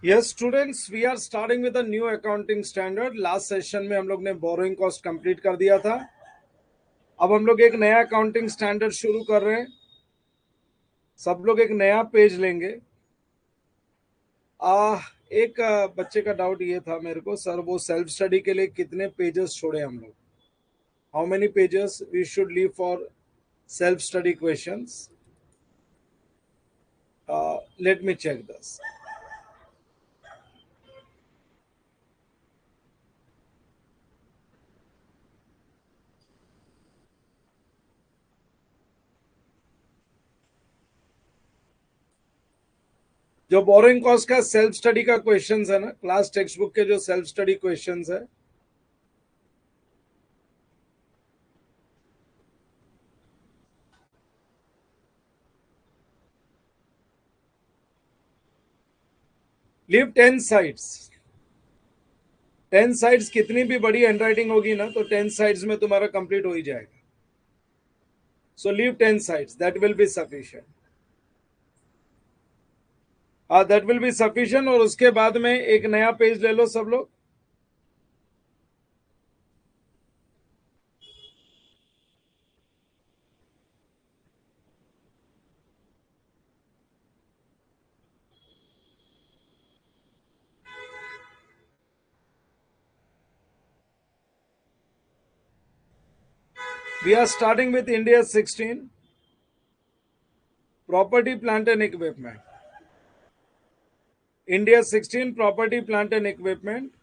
Yes, students, we are starting with a new accounting standard. Last session में हम लोग ने बोरोइंग कॉस्ट कंप्लीट कर दिया था. अब हम लोग एक नया अकाउंटिंग स्टैंडर्ड शुरू कर रहे हैं. सब लोग एक नया पेज लेंगे. एक बच्चे का डाउट ये था मेरे को, सर वो सेल्फ स्टडी के लिए कितने पेजेस छोड़े हम लोग? How many pages we should leave for self study questions? Let me check this. जो बोरोइंग कॉस्ट का सेल्फ स्टडी का क्वेश्चंस है ना, क्लास टेक्स्ट बुक के जो सेल्फ स्टडी क्वेश्चंस है, लीव 10 साइड्स. 10 साइड्स कितनी भी बड़ी हैंडराइटिंग होगी ना, तो 10 साइड्स में तुम्हारा कंप्लीट हो ही जाएगा. So leave 10 sides, that will be sufficient. That will be sufficient. और उसके बाद में एक नया पेज ले लो सब लोग. We are starting with India 16, property, plant and equipment. India 16, property, plant and equipment.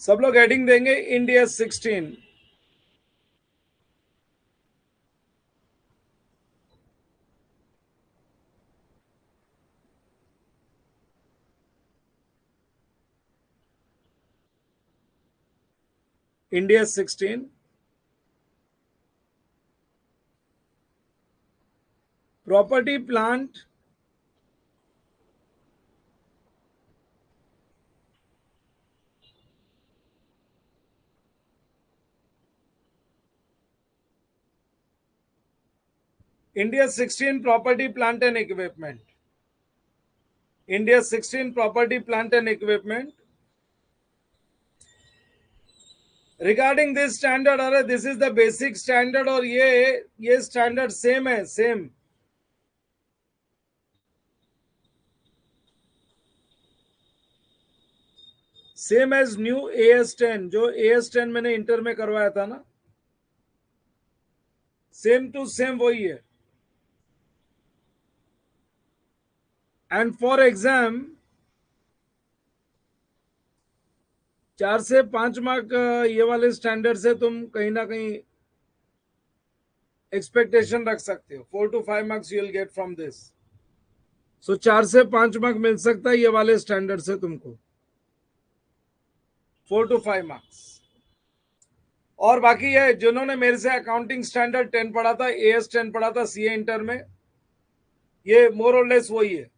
सब लोग हेडिंग देंगे India 16. India 16, property, plant, India 16, property, plant and equipment. India 16, property, plant and equipment. Regarding this standard, अरे this is the basic standard और ये standard same है, same. Same as new AS10, जो AS10 मैंने inter में करवाया था ना, सेम टू सेम वही है. एंड फॉर एग्जाम 4 से 5 मार्क ये वाले स्टैंडर्ड से तुम कहीं ना कहीं एक्सपेक्टेशन रख सकते हो. 4 to 5 marks you will get from this. So 4 से 5 मार्क मिल सकता है ये वाले स्टैंडर्ड से तुमको. 4 to 5 मार्क्स. और बाकी है जिन्होंने मेरे से अकाउंटिंग स्टैंडर्ड 10 पढ़ा था, AS10 पढ़ा था CA इंटर में, ये मोर और लेस वही है.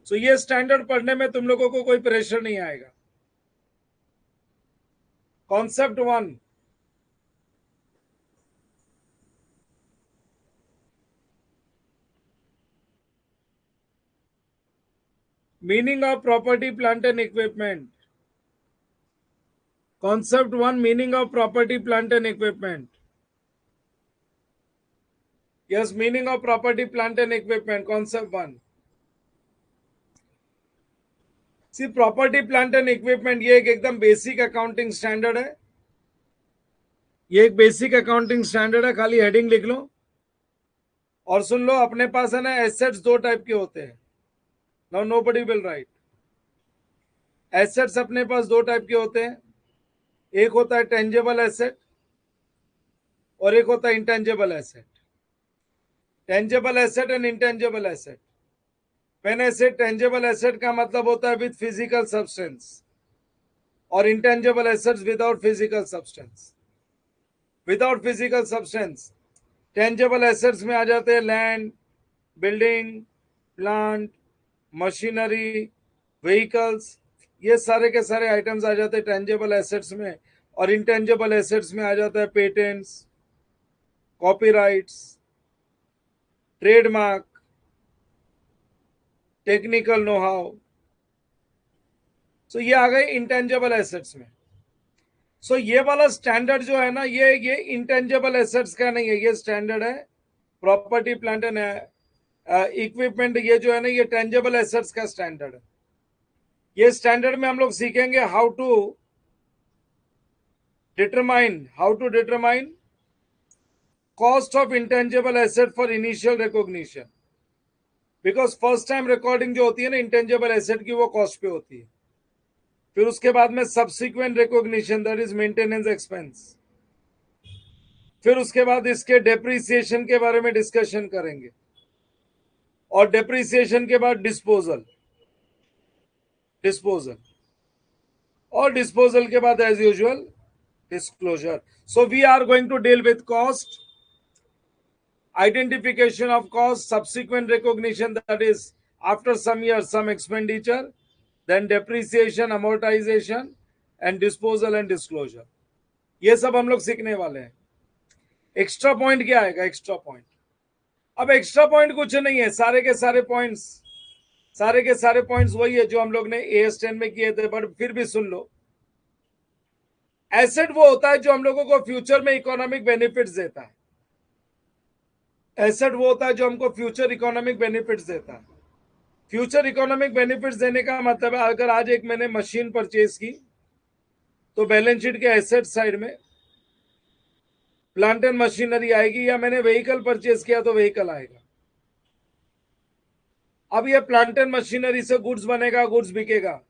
सो ये स्टैंडर्ड पढ़ने में तुम लोगों को कोई प्रेशर नहीं आएगा. Concept 1, meaning of property, plant and equipment. Concept 1, meaning of property, plant and equipment. Yes, meaning of property, plant and equipment, concept 1. See property, plant and equipment ये एक एकदम बेसिक अकाउंटिंग स्टैंडर्ड है. ये एक basic accounting standard है. खाली heading लिख लो और सुन लो. अपने पास है ना, एसेट्स दो टाइप के होते हैं. Now nobody will write. Assets अपने पास दो टाइप के होते हैं. एक होता है टेंजेबल एसेट और एक होता है intangible asset. Tangible asset and intangible asset. When I से टेंजेबल एसेट का मतलब होता है विद फिजिकल सब्सटेंस, और intangible assets without physical substance. Without physical substance tangible assets में आ जाते हैं land, building, plant, machinery, vehicles, ये सारे के सारे आइटम्स आ जाते हैं टेंजेबल एसेट्स में। और इंटेंजेबल एसेट्स में आ जाता है patents, copyrights, trademark, technical know how. So ये आ गए इंटेंजेबल एसेट्स में। सो ये वाला स्टैंडर्ड जो है ना, ये इंटेंजेबल एसेट्स का नहीं है, ये स्टैंडर्ड है प्रॉपर्टी प्लांट एंड इक्विपमेंट। ये जो है ना, ये टेंजेबल एसेट्स का स्टैंडर्ड है। ये स्टैंडर्ड में हम लोग सीखेंगे how to determine cost of intangible asset for initial recognition. Because first time recording जो होती है ना इंटेंजेबल एसेट की, वो कॉस्ट पे होती है। फिर उसके बाद में subsequent recognition, that is maintenance expense. फिर उसके बाद इसके डेप्रिसिएशन के बारे में डिस्कशन करेंगे, और डेप्रिसिएशन के बाद डिस्पोजल और डिस्पोजल के बाद as usual disclosure. So we are going to deal with cost, identification of cost, subsequent recognition, that is after some years some expenditure, then depreciation, amortization, and disposal and disclosure. ये सब हम लोग सीखने वाले हैं। Extra point क्या आएगा? Extra point, अब एक्स्ट्रा पॉइंट कुछ नहीं है, सारे के सारे पॉइंट्स वही है जो हम लोग ने AS10 में किए थे, बट फिर भी सुन लो। एसेट वो होता है जो हम लोगों को फ्यूचर में इकोनॉमिक बेनिफिट्स देता है। एसेट वो होता है जो हमको फ्यूचर इकोनॉमिक बेनिफिट्स देता है। फ्यूचर इकोनॉमिक बेनिफिट्स देने का मतलब है, अगर आज एक मैंने मशीन परचेज की तो बैलेंस शीट के एसेट साइड में प्लांट एंड मशीनरी आएगी, या मैंने व्हीकल परचेज किया तो व्हीकल आएगा। अब ये प्लांट एंड मशीनरी से गुड्स बनेगा, गुड्स बिकेगा।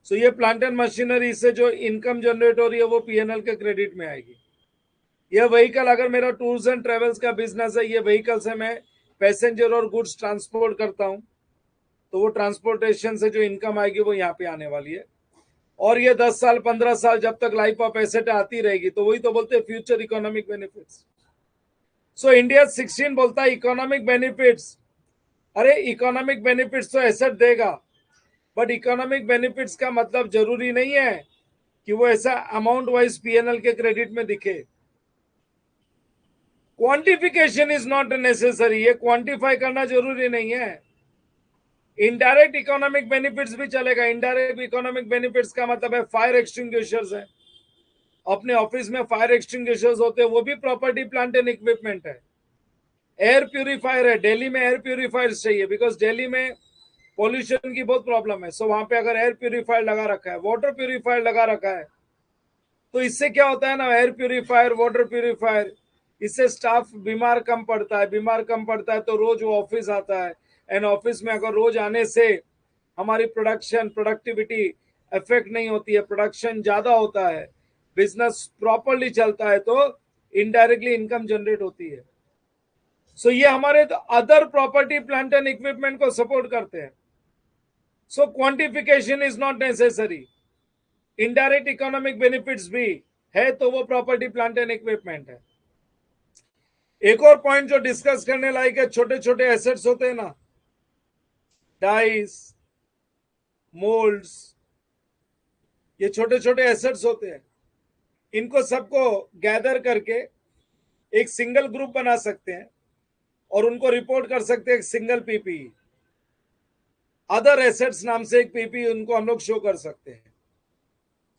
सो ये प्लांट एंड मशीनरी से जो इनकम जनरेट हो रही है वो पीएनएल के क्रेडिट में आएगी। यह व्हीकल, अगर मेरा टूर्स एंड ट्रेवल्स का बिजनेस है, ये व्हीकल से मैं पैसेंजर और गुड्स ट्रांसपोर्ट करता हूं, तो वो ट्रांसपोर्टेशन से जो इनकम आएगी वो यहाँ पे आने वाली है। और ये 10 साल 15 साल जब तक लाइफ ऑफ एसेट आती रहेगी, तो वही तो बोलते हैं future economic benefits. So India 16 बोलता है इकोनॉमिक बेनिफिट्स। अरे इकोनॉमिक बेनिफिट्स तो एसेट देगा, बट इकोनॉमिक बेनिफिट्स का मतलब जरूरी नहीं है कि वो ऐसा अमाउंट वाइज पीएनएल के क्रेडिट में दिखे। क्वांटिफिकेशन इज नॉट नेसेसरी, ये क्वांटिफाई करना जरूरी नहीं है। इनडायरेक्ट इकोनॉमिक बेनिफिट्स भी चलेगा। इनडायरेक्ट इकोनॉमिक बेनिफिट्स का मतलब है फायर एक्सटिंग्विशर्स है, अपने ऑफिस में फायर एक्सटिंग्विशर्स होते हैं, वो भी प्रॉपर्टी प्लांट एंड इक्विपमेंट है। एयर प्यूरिफायर है, दिल्ली में एयर प्यूरिफायर चाहिए, बिकॉज दिल्ली में पॉल्यूशन की बहुत प्रॉब्लम है। सो वहां पे अगर एयर प्यूरिफायर लगा रखा है, वाटर प्यूरिफायर लगा रखा है, तो इससे क्या होता है ना, एयर प्यूरिफायर, वाटर प्यूरिफायर, इससे स्टाफ बीमार कम पड़ता है तो रोज वो ऑफिस आता है। एंड ऑफिस में अगर रोज आने से हमारी प्रोडक्टिविटी इफेक्ट नहीं होती है, प्रोडक्शन ज्यादा होता है, बिजनेस प्रॉपरली चलता है, तो इनडायरेक्टली इनकम जनरेट होती है। सो ये हमारे other property plant and equipment को सपोर्ट करते हैं। So quantification is not necessary. Indirect economic benefits भी है तो वो प्रॉपर्टी प्लांट एंड इक्विपमेंट है। एक और पॉइंट जो डिस्कस करने लायक है, छोटे छोटे एसेट्स होते हैं ना, डाइस, मोल्ड्स, ये छोटे छोटे एसेट्स होते हैं, इनको सबको गैदर करके एक सिंगल ग्रुप बना सकते हैं और उनको रिपोर्ट कर सकते हैं एक सिंगल पीपी। अदर एसेट्स नाम से एक पीपी उनको हम लोग शो कर सकते हैं।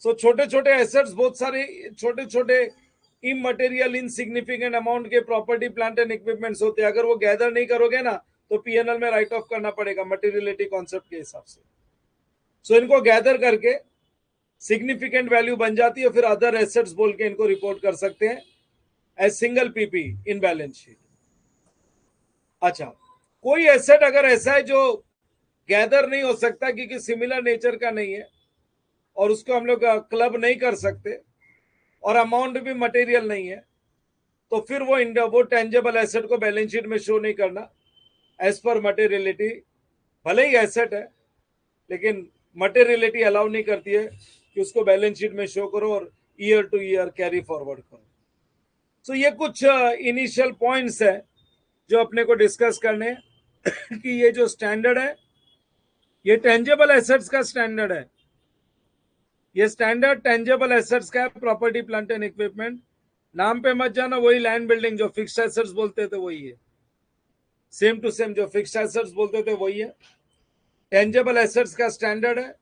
सो छोटे छोटे एसेट्स, बहुत सारे छोटे छोटे इमटेरियल इनसिग्निफिकेंट अमाउंट के प्रॉपर्टी प्लांट एंड इक्विपमेंट्स होते हैं। अगर वो गैदर नहीं करोगे ना, तो पीएनएल में राइट ऑफ करना पड़ेगा मटेरियलिटी कॉन्सेप्ट के हिसाब से। सो इनको गैदर करके सिग्निफिकेंट वैल्यू बन जाती है, फिर अदर एसेट्स बोल के इनको रिपोर्ट कर सकते हैं as single PP in balance sheet. अच्छा, कोई एसेट अगर ऐसा है जो गैदर नहीं हो सकता क्योंकि सिमिलर नेचर का नहीं है, और उसको हम लोग क्लब नहीं कर सकते, और अमाउंट भी मटेरियल नहीं है, तो फिर वो टेंजेबल एसेट को बैलेंस शीट में शो नहीं करना एज पर मटेरियलिटी। भले ही एसेट है लेकिन मटेरियलिटी अलाउ नहीं करती है कि उसको बैलेंस शीट में शो करो और year two year carry forward करो। सो ये कुछ इनिशियल पॉइंट्स है जो अपने को डिस्कस करने हैं कि ये जो स्टैंडर्ड है ये टेंजेबल एसेट्स का स्टैंडर्ड है। ये स्टैंडर्ड टेंजेबल एसेट्स का है, प्रॉपर्टी प्लांट एंड इक्विपमेंट। नाम पे मत जाना, वही लैंड बिल्डिंग जो फिक्स्ड एसेट्स बोलते थे वही है, सेम टू सेम जो फिक्स्ड एसेट्स बोलते थे वही है। टेंजेबल एसेट्स का स्टैंडर्ड है,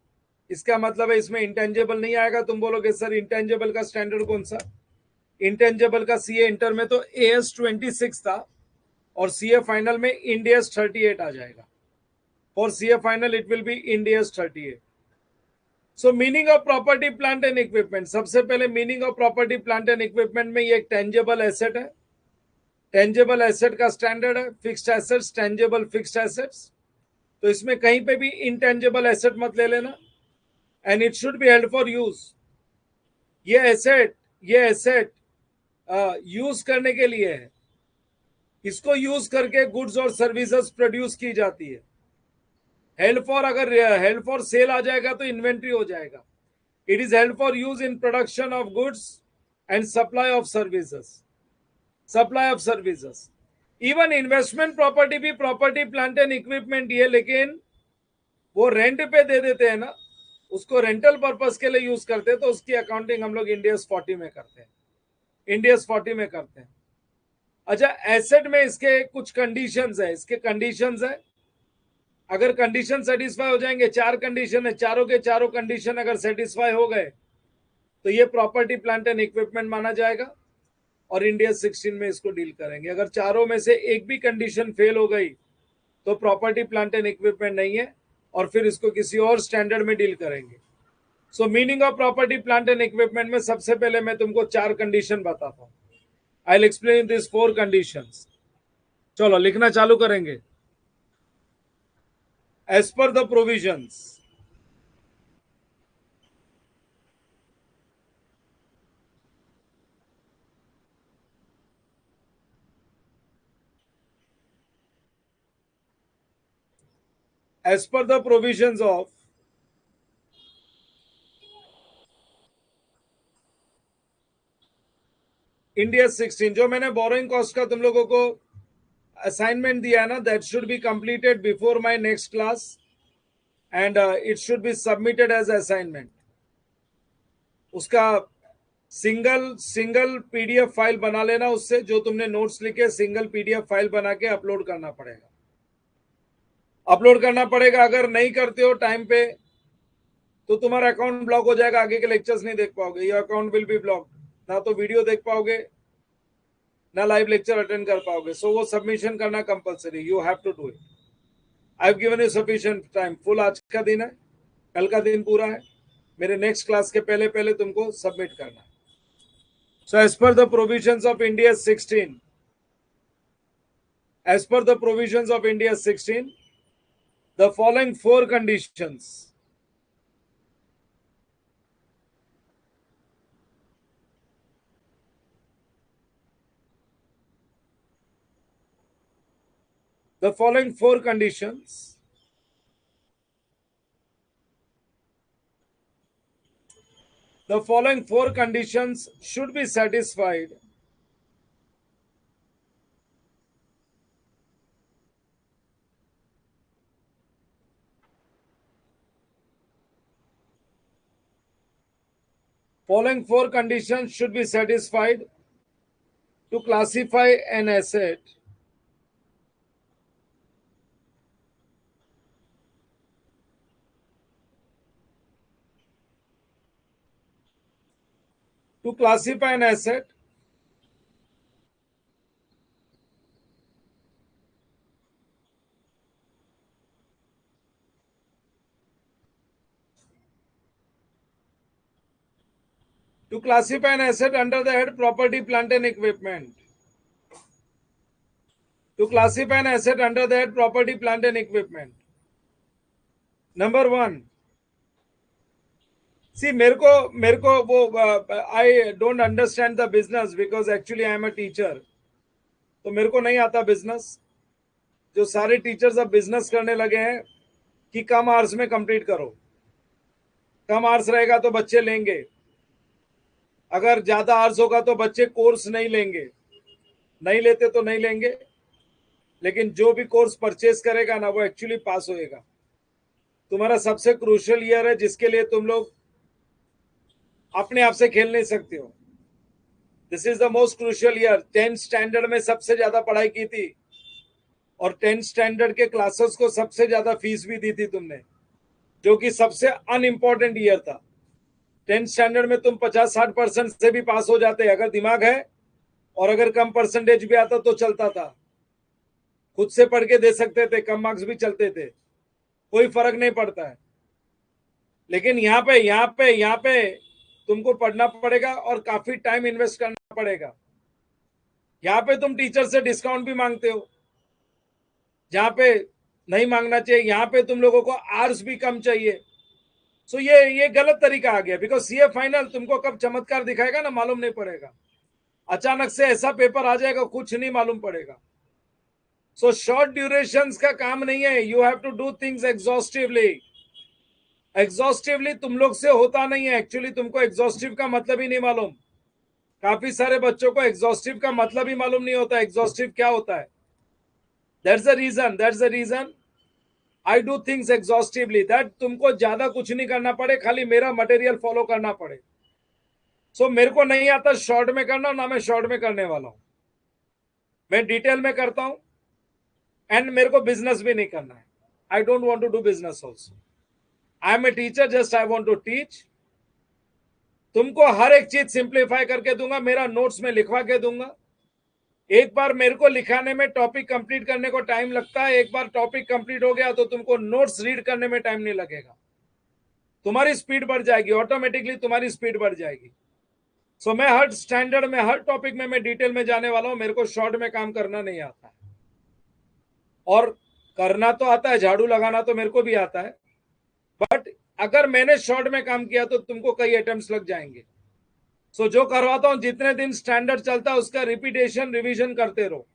इसका मतलब है इसमें इंटेंजेबल नहीं आएगा। तुम बोलोगे सर इंटेंजेबल का स्टैंडर्ड कौन सा? इंटेंजेबल का सीए इंटर में तो AS 26 था और सीए फाइनल में इंडियस 38 आ जाएगा। For CA final it will be Indians 38। So meaning of property plant and equipment, सबसे पहले meaning of property plant and equipment में ये एक टेंजेबल एसेट है। टेंजेबल एसेट का स्टैंडर्ड है fixed assets, tangible fixed assets. तो इसमें कहीं पे भी इंटेंजेबल एसेट मत ले लेना। And it should be held for use. ये एसेट यूज करने के लिए है, इसको यूज करके गुड्स और सर्विसेज प्रोड्यूस की जाती है। हेल्ड फॉर, अगर हेल्ड फॉर सेल आ जाएगा तो इन्वेंट्री हो जाएगा। It is held for use in production of goods and supply of services. Even investment property भी प्रॉपर्टी प्लांट एंड इक्विपमेंट ही है, लेकिन वो रेंट पे दे देते हैं ना, उसको रेंटल पर्पस के लिए यूज करते हैं, तो उसकी अकाउंटिंग हम लोग इंडियस 40 में करते हैं। अच्छा, एसेट में इसके कुछ कंडीशंस है। अगर कंडीशन सेटिस्फाई हो जाएंगे, 4 कंडीशन है, चारों के चारों कंडीशन अगर सेटिस्फाई हो गए तो ये प्रॉपर्टी प्लांट एंड इक्विपमेंट माना जाएगा और इंडिया 16 में इसको डील करेंगे। अगर चारों में से एक भी कंडीशन फेल हो गई तो प्रॉपर्टी प्लांट एंड इक्विपमेंट नहीं है और फिर इसको किसी और स्टैंडर्ड में डील करेंगे। So meaning of property plant and equipment में सबसे पहले मैं तुमको 4 कंडीशन बताता हूं। I will explain this 4 conditions. चलो लिखना चालू करेंगे। As per the provisions, as per the provisions of India 16, जो मैंने बोरोइंग कॉस्ट का तुम लोगों को असाइनमेंट दिया है ना, that should be completed before my next class and it should be submitted as assignment. उसका सिंगल पीडीएफ फाइल बना लेना, उससे जो तुमने नोट्स लिखे सिंगल पीडीएफ फाइल बना के अपलोड करना पड़ेगा। अगर नहीं करते हो टाइम पे तो तुम्हारा अकाउंट ब्लॉक हो जाएगा, आगे के लेक्चर्स नहीं देख पाओगे। Your account will be block, ना तो वीडियो देख पाओगे ना लाइव लेक्चर अटेंड कर पाओगे। सो वो सबमिशन करना compulsory, you have to do it. I have given you sufficient time. Full आज का दिन है, कल का दिन पूरा है, मेरे नेक्स्ट क्लास के पहले पहले तुमको सबमिट करना है। So as per the provisions of India 16, as per the provisions of India 16, the following 4 conditions the following 4 conditions the following 4 conditions should be satisfied following 4 conditions should be satisfied to classify an asset to classify an asset to classify an asset under the head property plant and equipment. To classify an asset under the head property plant and equipment. Number 1, सी मेरे को वो I don't understand the business because actually I am a teacher, तो मेरे को नहीं आता business. जो सारे टीचर्स अब बिजनेस करने लगे हैं कि कम आवर्स में कंप्लीट करो, कम आवर्स रहेगा तो बच्चे लेंगे, अगर ज्यादा आवर्स होगा तो बच्चे कोर्स नहीं लेंगे, नहीं लेते तो नहीं लेंगे, लेकिन जो भी कोर्स परचेज करेगा ना वो एक्चुअली पास होएगा। तुम्हारा सबसे क्रूशियल ईयर है जिसके लिए तुम लोग अपने आप से खेल नहीं सकते हो। This is the most crucial year. 10th standard में सबसे ज्यादा पढ़ाई की थी और 10th स्टैंडर्ड के क्लासेस को सबसे ज्यादा फीस भी दी थी तुमने, जो कि सबसे अनइम्पॉर्टेंट ईयर था। 10th स्टैंडर्ड में तुम 50-60% से भी पास हो जाते अगर दिमाग है, और अगर कम परसेंटेज भी आता तो चलता था, खुद से पढ़ के दे सकते थे, कम मार्क्स भी चलते थे, कोई फर्क नहीं पड़ता है। लेकिन यहाँ पे तुमको पढ़ना पड़ेगा और काफी टाइम इन्वेस्ट करना पड़ेगा। यहाँ पे तुम टीचर से डिस्काउंट भी मांगते हो, जहाँ पे नहीं मांगना चाहिए। यहाँ पे तुम लोगों को आर्स भी कम चाहिए। सो ये गलत तरीका आ गया, बिकॉज सीए फाइनल तुमको कब चमत्कार दिखाएगा ना मालूम नहीं पड़ेगा, अचानक से ऐसा पेपर आ जाएगा कुछ नहीं मालूम पड़ेगा। सो शॉर्ट ड्यूरेशन का काम नहीं है, you have to do things exhaustively. Exhaustively तुम लोग से होता नहीं है, एक्चुअली तुमको एग्जॉस्टिव का मतलब ही नहीं मालूम। काफी सारे बच्चों को एग्जॉस्टिव का मतलब ही मालूम नहीं होता एग्जॉस्टिव क्या होता है। That's the reason I do things exhaustively, that तुमको ज्यादा कुछ नहीं करना पड़े, खाली मेरा मटेरियल फॉलो करना पड़े। सो मेरे को नहीं आता शॉर्ट में करना, ना मैं शॉर्ट में करने वाला हूं, मैं डिटेल में करता हूं। एंड मेरे को बिजनेस भी नहीं करना है, I don't want to do business also. I am a teacher, just I want to teach. तुमको हर एक चीज सिंप्लीफाई करके दूंगा, मेरा नोट्स में लिखवा के दूंगा। एक बार मेरे को लिखाने में टॉपिक कंप्लीट करने को टाइम लगता है, एक बार टॉपिक कंप्लीट हो गया तो तुमको नोट्स रीड करने में टाइम नहीं लगेगा, तुम्हारी स्पीड बढ़ जाएगी, ऑटोमेटिकली तुम्हारी स्पीड बढ़ जाएगी। सो मैं हर स्टैंडर्ड में हर टॉपिक में मैं डिटेल में जाने वाला हूं, मेरे को शॉर्ट में काम करना नहीं आता है। और करना तो आता है, झाड़ू लगाना तो मेरे को भी आता है, बट अगर मैंने शॉर्ट में काम किया तो तुमको कई अटेम्प्ट्स लग जाएंगे। सो जो करवाता हूं, जितने दिन स्टैंडर्ड चलता है उसका रिपीटेशन रिवीजन करते रहो।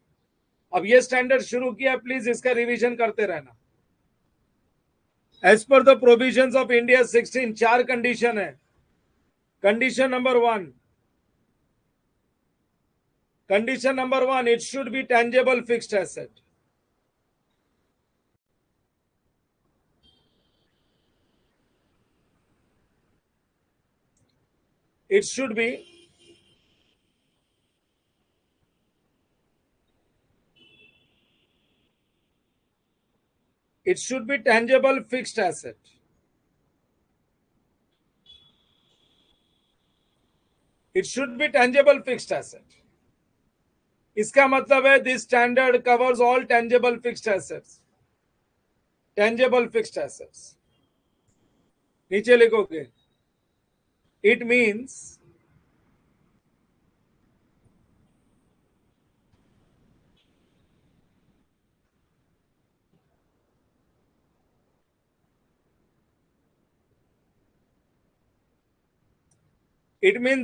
अब ये स्टैंडर्ड शुरू किया, प्लीज इसका रिवीजन करते रहना। As per the provisions of India 16, 4 condition है। Condition number 1, it should be tangible fixed asset. It should be tangible fixed asset. It should be tangible fixed asset. इसका मतलब है this standard covers all tangible fixed assets. Tangible fixed assets नीचे लिखोगे, it means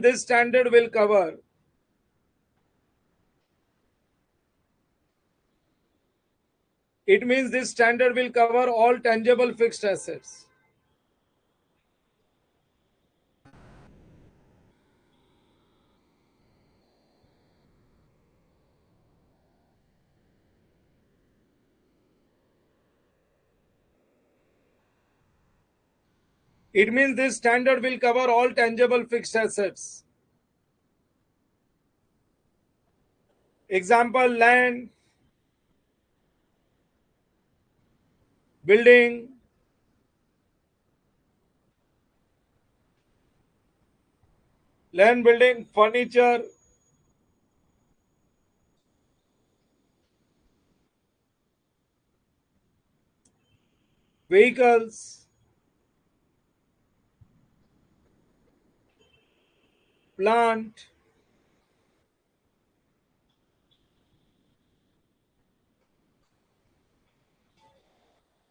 this standard will cover this standard will cover all tangible fixed assets. It means this standard will cover all tangible fixed assets. Example, land, building, furniture, vehicles, plant,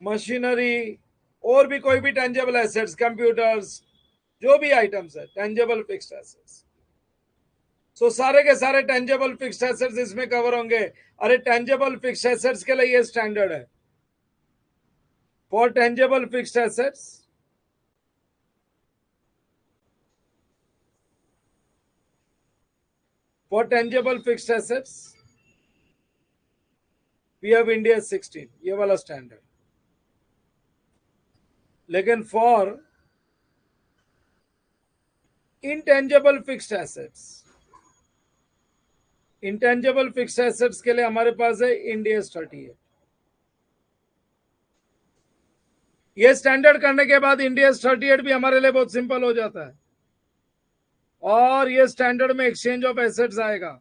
machinery, और भी कोई भी tangible assets, computers, जो भी items है tangible fixed assets. सो सारे के सारे टेंजेबल फिक्स्ड एसेट्स इसमें कवर होंगे। अरे टेंजेबल फिक्स्ड एसेट्स के लिए ये स्टैंडर्ड है। For tangible fixed assets, for tangible fixed assets we have India 16, ये वाला स्टैंडर्ड। लेकिन for intangible fixed assets, intangible fixed assets के लिए हमारे पास है इंडिया 38। ये स्टैंडर्ड करने के बाद इंडिया 38 भी हमारे लिए बहुत सिंपल हो जाता है। और ये स्टैंडर्ड में एक्सचेंज ऑफ एसेट्स आएगा।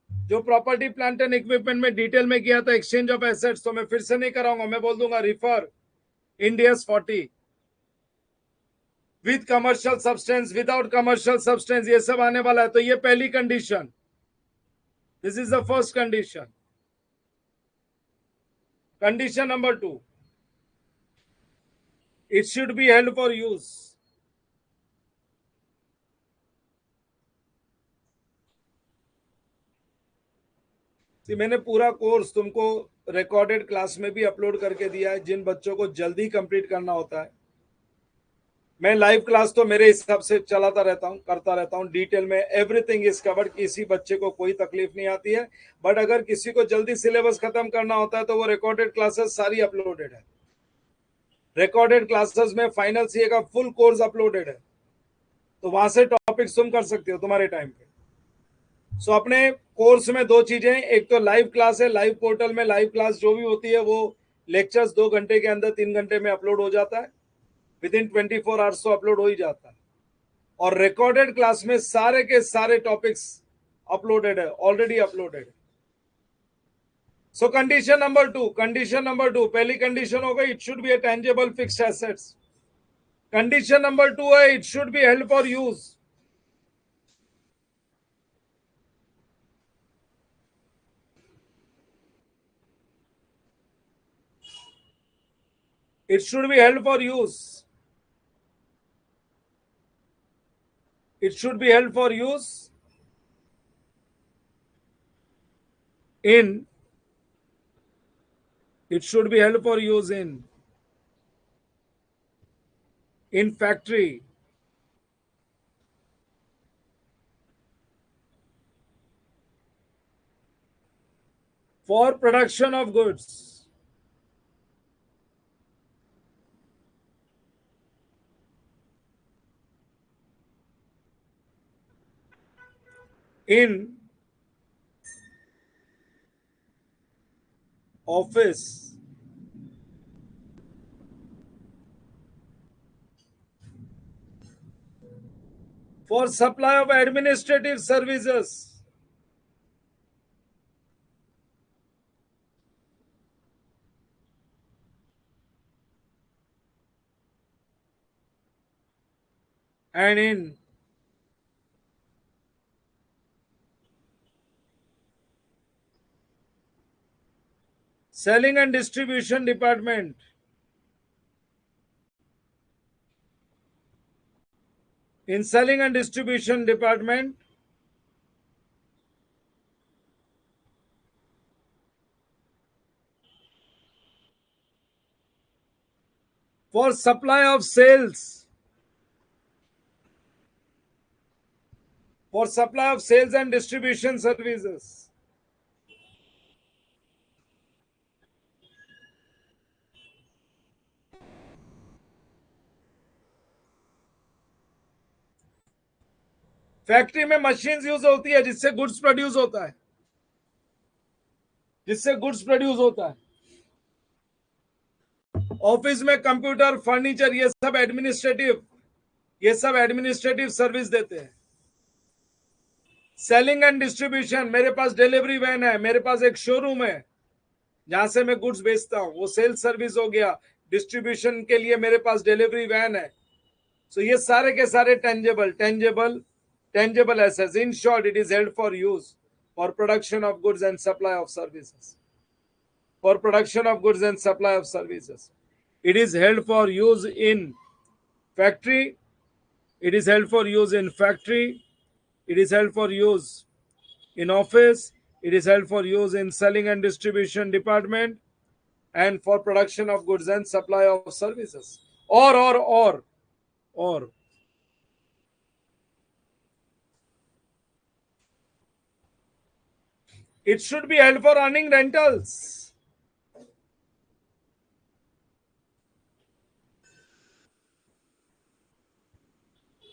जो प्रॉपर्टी प्लांट एंड इक्विपमेंट में डिटेल में किया था एक्सचेंज ऑफ एसेट्स, तो मैं फिर से नहीं कराऊंगा, मैं बोल दूंगा refer Indians 40 with commercial substance, without commercial substance, ये सब आने वाला है। तो ये पहली condition, this is the first condition. Condition number 2, it should be held for use. मैंने पूरा कोर्स तुमको रिकॉर्डेड क्लास में भी अपलोड करके दिया है, जिन बच्चों को जल्दी कंप्लीट करना होता है। मैं लाइव क्लास तो मेरे हिसाब से चलाता रहता हूँ, करता रहता हूँ, डिटेल में एवरीथिंग इज कवर्ड, किसी बच्चे को कोई तकलीफ नहीं आती है। बट अगर किसी को जल्दी सिलेबस खत्म करना होता है तो वो रिकॉर्डेड क्लासेस सारी अपलोडेड है। रिकॉर्डेड क्लासेस में फाइनल सीए का फुल कोर्स अपलोडेड है, तो वहां से टॉपिक्स तुम कर सकते हो तुम्हारे टाइम पे। सो अपने कोर्स में दो चीजें, एक तो लाइव क्लास है, लाइव पोर्टल में लाइव क्लास जो भी होती है वो लेक्चर्स 2 घंटे के अंदर 3 घंटे में अपलोड हो जाता है, विद इन 24 आवर्स तो अपलोड हो ही जाता है। और रिकॉर्डेड क्लास में सारे के सारे टॉपिक्स अपलोडेड है, ऑलरेडी अपलोडेड है। सो कंडीशन नंबर टू, पहली कंडीशन हो गई, it should be a tangible fixed assets. Condition number 2 है, it should be held for use. It should be held for use. It should be held for use in. It should be held for use in factory, for production of goods, in office, for supply of administrative services, and in selling and distribution department, in selling and distribution department, for supply of sales, for supply of sales and distribution services, factory में machines use होती है जिससे goods produce होता है, जिससे goods produce होता है। Office में कंप्यूटर, फर्नीचर, ये सब एडमिनिस्ट्रेटिव सर्विस देते हैं। सेलिंग एंड डिस्ट्रीब्यूशन, मेरे पास डिलीवरी वैन है, मेरे पास एक शोरूम है जहां से मैं गुड्स बेचता हूं, वो सेल्स सर्विस हो गया। डिस्ट्रीब्यूशन के लिए मेरे पास डिलीवरी वैन है। सो ये सारे के सारे tangible assets. In short, it is held for use for production of goods and supply of services, for production of goods and supply of services. It is held for use in factory, It is held for use in factory. It is held for use in office. It is held for use in selling and distribution department, and for production of goods and supply of services. Or. It should be held for earning rentals.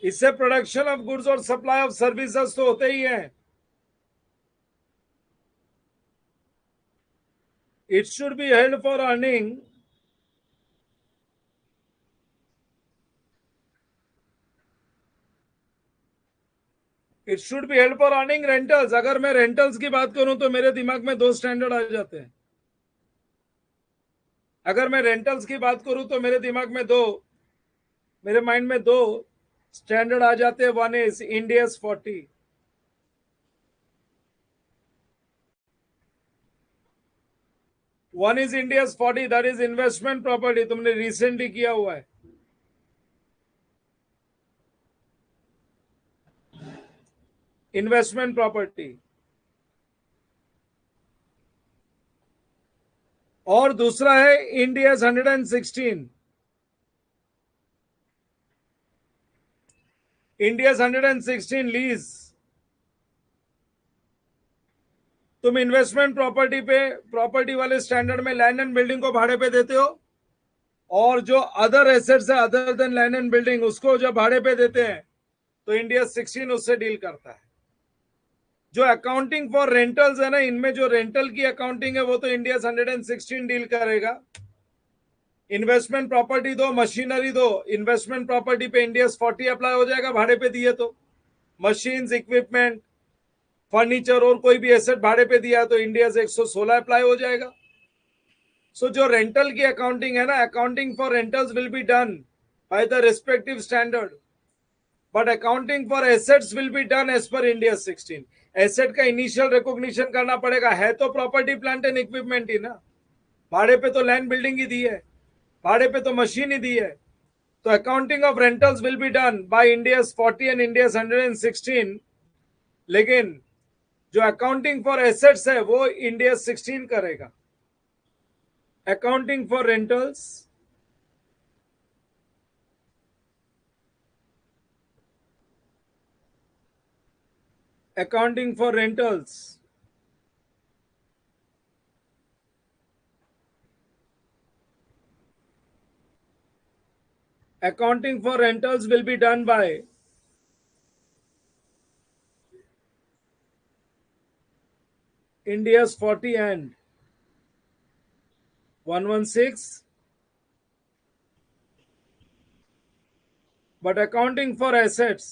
इससे production of goods और supply of services तो होते ही हैं. It should be held for earning It should be held for earning rentals. अगर मैं rentals की बात करूं तो मेरे दिमाग में दो स्टैंडर्ड आ जाते हैं. अगर मैं रेंटल्स की बात करूं तो मेरे माइंड में दो स्टैंडर्ड आ जाते हैं. One is Ind AS 40. One is Ind AS 40, that is investment property. तुमने रिसेंटली किया हुआ है. Investment property. और दूसरा है Ind AS 116. Ind AS 116 lease. तुम इन्वेस्टमेंट प्रॉपर्टी वाले स्टैंडर्ड में लैंड एंड बिल्डिंग को भाड़े पे देते हो, और जो अदर एसेट्स है other than land and building, उसको जब भाड़े पे देते हैं तो Ind AS 16 उससे डील करता है. जो अकाउंटिंग फॉर रेंटल्स है ना, इनमें जो रेंटल की अकाउंटिंग है वो तो Ind AS 116 डील करेगा. इन्वेस्टमेंट प्रॉपर्टी दो, मशीनरी दो, इन्वेस्टमेंट प्रॉपर्टी पे Ind AS 40 अप्लाई हो जाएगा. भाड़े पे दिए तो मशीन्स, इक्विपमेंट, फर्नीचर और कोई भी एसेट भाड़े पे दिया तो Ind AS 116 अप्लाई हो जाएगा. सो जो रेंटल की अकाउंटिंग है ना, accounting for rentals will be done by the respective standard, but accounting for assets will be done as per Ind AS 16. Asset का इनिशियल रिकॉग्निशन करना पड़ेगा. है तो प्रॉपर्टी प्लांट एंड इक्विपमेंट ही ना. भाड़े पे तो लैंड बिल्डिंग ही दी है, भाड़े पे तो मशीन ही दी है. तो accounting of rentals will be done bye Ind AS 40 and Ind AS 116. लेकिन जो अकाउंटिंग फॉर एसेट्स है वो Ind AS 16 करेगा. Accounting for rentals, accounting for rentals, accounting for rentals will be done by Ind AS 40 and 116, but accounting for assets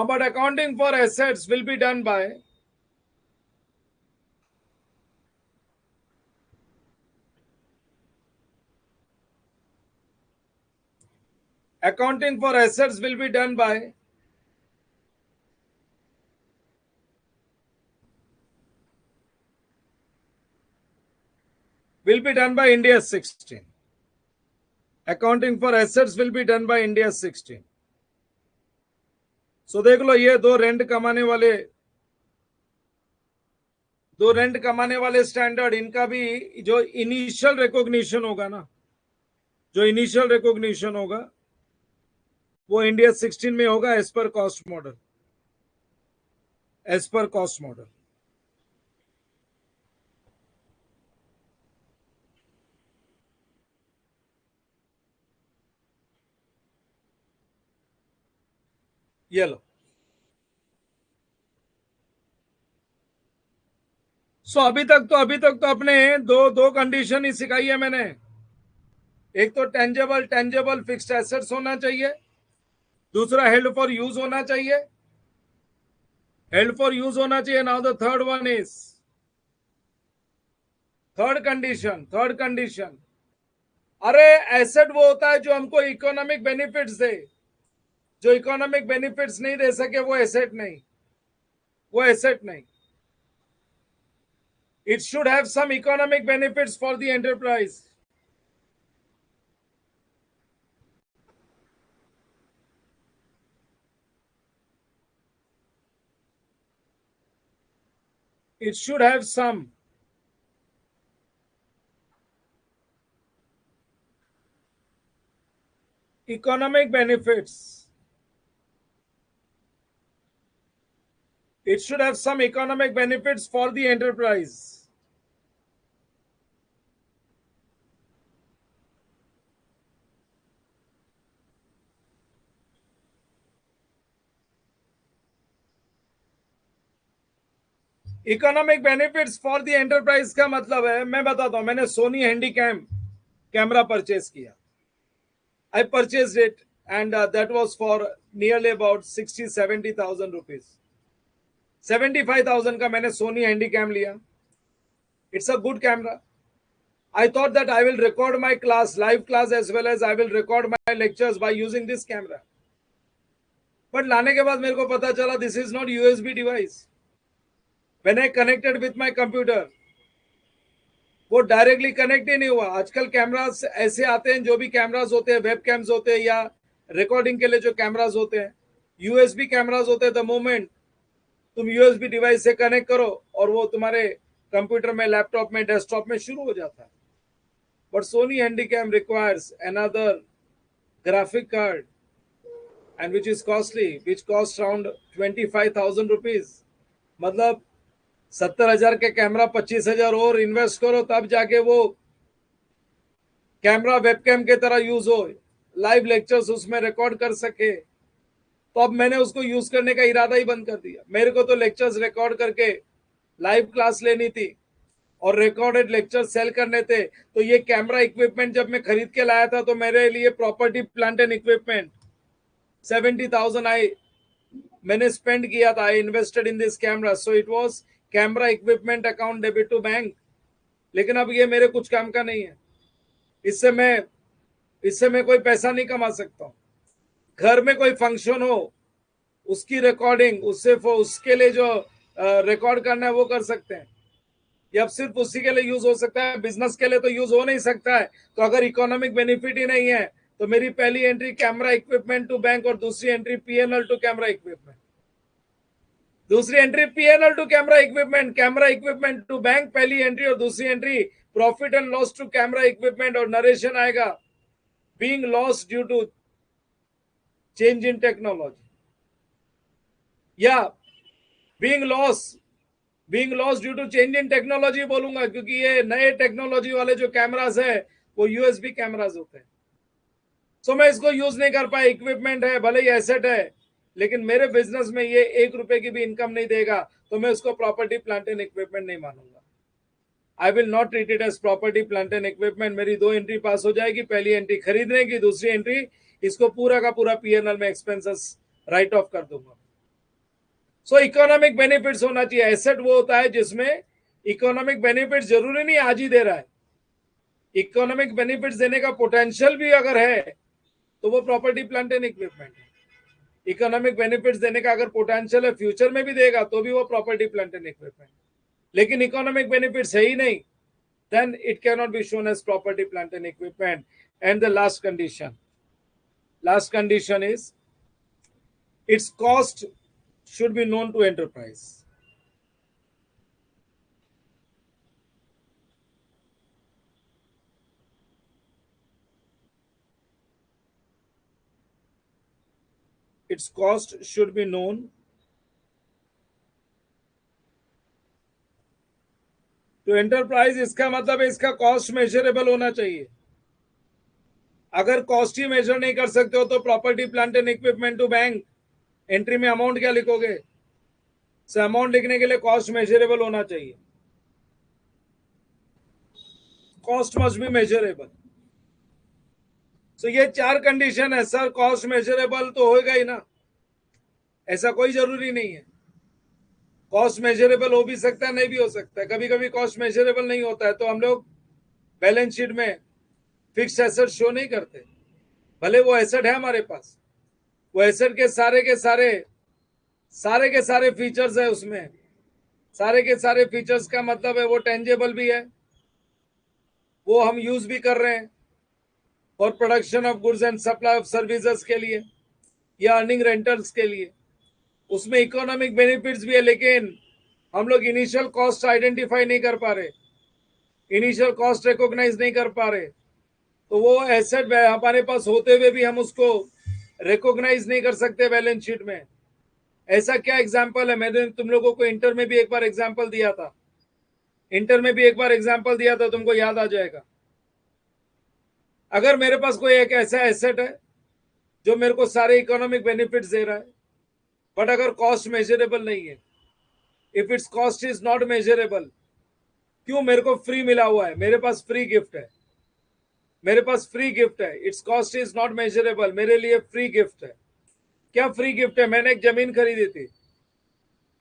but accounting for assets will be done by accounting for assets will be done by Ind AS 16. Accounting for assets will be done by Ind AS 16. सो देख लो, ये दो rent कमाने वाले standard, इनका भी जो initial recognition होगा ना, जो इनिशियल रिकॉग्निशन होगा वो Ind AS 16 में होगा as per cost model. As per cost model. ये लो. सो अभी तक तो अपने दो कंडीशन ही सिखाई है मैंने. एक तो टेंजेबल फिक्स्ड एसेट्स होना चाहिए, दूसरा हेल्ड फॉर यूज होना चाहिए. हेल्ड फॉर यूज होना चाहिए. Now the third one is third condition. अरे एसेट वो होता है जो हमको इकोनॉमिक बेनिफिट्स दे. जो इकोनॉमिक बेनिफिट्स नहीं दे सके वो एसेट नहीं. It should have some economic benefits for the enterprise. It should have some economic benefits. It should have some economic benefits for the enterprise. Economic benefits for the enterprise का मतलब है, मैं बताता हूं, मैंने सोनी हैंडीकैम कैमरा परचेज किया. I purchased it, and that was for nearly about 60-70,000 rupees. 75,000 का मैंने सोनी हैंडीकैम लिया. It's a good camera. I thought that I will record my class, live class, as well as I will record my lectures by using this camera. But लाने के बाद मेरे को पता चला this is not USB device. When I connected with my computer, वो directly connect ही नहीं हुआ. आजकल कैमरास ऐसे आते हैं, जो भी कैमरास होते हैं, वेब कैम्स होते हैं या रिकॉर्डिंग के लिए जो कैमरास होते हैं, यूएसबी कैमरास होते हैं. द मोमेंट तुम यूएसबी डिवाइस से कनेक्ट करो और वो तुम्हारे कंप्यूटर में, लैपटॉप में, डेस्कटॉप में शुरू हो जाता है. But Soni Handycam requires another graphic card and which is costly, which cost around 25,000 rupees. मतलब 70,000 के कैमरा 25,000 और इन्वेस्ट करो तब जाके वो कैमरा वेबकैम के तरह यूज हो, लाइव लेक्चर्स उसमें रिकॉर्ड कर सके. तो अब मैंने उसको यूज करने का इरादा ही बंद कर दिया. मेरे को तो लेक्चर्स रिकॉर्ड करके लाइव क्लास लेनी थी और रिकॉर्डेड लेक्चर सेल करने थे. तो ये कैमरा इक्विपमेंट जब मैं खरीद के लाया था तो मेरे लिए प्रॉपर्टी प्लांट एंड इक्विपमेंट 70,000 मैंने स्पेंड किया था. I invested in this camera, so it was camera equipment account debit to bank. लेकिन अब ये मेरे कुछ काम का नहीं है. इससे मैं कोई पैसा नहीं कमा सकता हूँ. घर में कोई फंक्शन हो, उसकी रिकॉर्डिंग, उसके लिए जो रिकॉर्ड करना है वो कर सकते हैं. ये अब सिर्फ उसी के लिए यूज हो सकता है, बिजनेस के लिए तो यूज हो नहीं सकता है. तो अगर इकोनॉमिक बेनिफिट ही नहीं है तो मेरी पहली entry camera equipment to bank और दूसरी entry PNL to camera equipment. दूसरी entry PNL to camera equipment to bank पहली एंट्री, और दूसरी entry profit and loss to camera equipment. और नरेशन आएगा being loss due to change in technology, या being loss due to change in technology बोलूंगा, क्योंकि ये नए टेक्नोलॉजी वाले जो कैमरास है वो यूएसबी कैमरास होते हैं. सो मैं इसको यूज नहीं कर पाया. इक्विपमेंट है, भले ही एसेट है, लेकिन मेरे बिजनेस में ये 1 रुपए की भी इनकम नहीं देगा, तो मैं उसको प्रॉपर्टी प्लांट एंड इक्विपमेंट नहीं मानूंगा. I will not treat it as property plant and equipment. मेरी 2 एंट्री पास हो जाएगी. पहली एंट्री खरीदने की, दूसरी एंट्री इसको पूरा का पूरा पीएनएल में एक्सपेंसेस राइट ऑफ कर दूंगा. सो इकोनॉमिक बेनिफिट्स होना चाहिए. एसेट वो होता है जिसमें इकोनॉमिक बेनिफिट जरूरी नहीं आज ही दे रहा है, इकोनॉमिक बेनिफिट्स देने का पोटेंशियल भी अगर है तो वो प्रॉपर्टी प्लांट एंड इक्विपमेंट है. इकोनॉमिक बेनिफिट्स देने का अगर पोटेंशियल है, फ्यूचर में भी देगा, तो भी वो प्रॉपर्टी प्लांट एंड इक्विपमेंट. लेकिन इकोनॉमिक बेनिफिट्स है ही नहीं, then it cannot be shown as property plant and equipment. And the last condition is its cost should be known to enterprise. Its cost should be known to enterprise. इसका मतलब है इसका cost measurable होना चाहिए. अगर cost ही major नहीं कर सकते हो तो property plant and equipment to bank entry में अमाउंट क्या लिखोगे? सो अमाउंट लिखने के लिए कॉस्ट मेजरेबल होना चाहिए. Cost must be measurable. So ये 4 कंडीशन है. सर कॉस्ट मेजरेबल तो होगा ही ना, ऐसा कोई जरूरी नहीं है. कॉस्ट मेजरेबल हो भी सकता है, नहीं भी हो सकता है. कभी कभी कॉस्ट मेजरेबल नहीं होता है तो हम लोग बैलेंस शीट में फिक्स एसेट शो नहीं करते. भले वो एसेट है हमारे पास, वो एसेट के सारे फीचर्स है उसमें, सारे के सारे फीचर्स का मतलब है वो टेंजेबल भी है, वो हम यूज भी कर रहे हैं for production of goods and supply of services के लिए या अर्निंग रेंटल्स के लिए। उसमें इकोनॉमिक बेनिफिट्स भी है, लेकिन हम लोग इनिशियल कॉस्ट आइडेंटिफाई नहीं कर पा रहे, इनिशियल कॉस्ट रिकॉग्नाइज नहीं कर पा रहे, तो वो एसेट हमारे पास होते हुए भी हम उसको रिकॉग्नाइज नहीं कर सकते बैलेंस शीट में। ऐसा क्या एग्जाम्पल है, मैंने तुम लोगों को इंटर में भी एक बार एग्जाम्पल दिया था, इंटर में भी एक बार एग्जाम्पल दिया था, तुमको याद आ जाएगा। अगर मेरे पास कोई एक ऐसा एसेट है जो मेरे को सारे इकोनॉमिक बेनिफिट्स दे रहा है, बट अगर कॉस्ट मेजरेबल नहीं है, if it's cost is not measurable, क्यों मेरे को फ्री मिला हुआ है, मेरे पास फ्री गिफ्ट है, मेरे पास फ्री गिफ्ट है, it's cost is not measurable, मेरे लिए फ्री गिफ्ट है। क्या फ्री गिफ्ट है? मैंने एक जमीन खरीदी थी,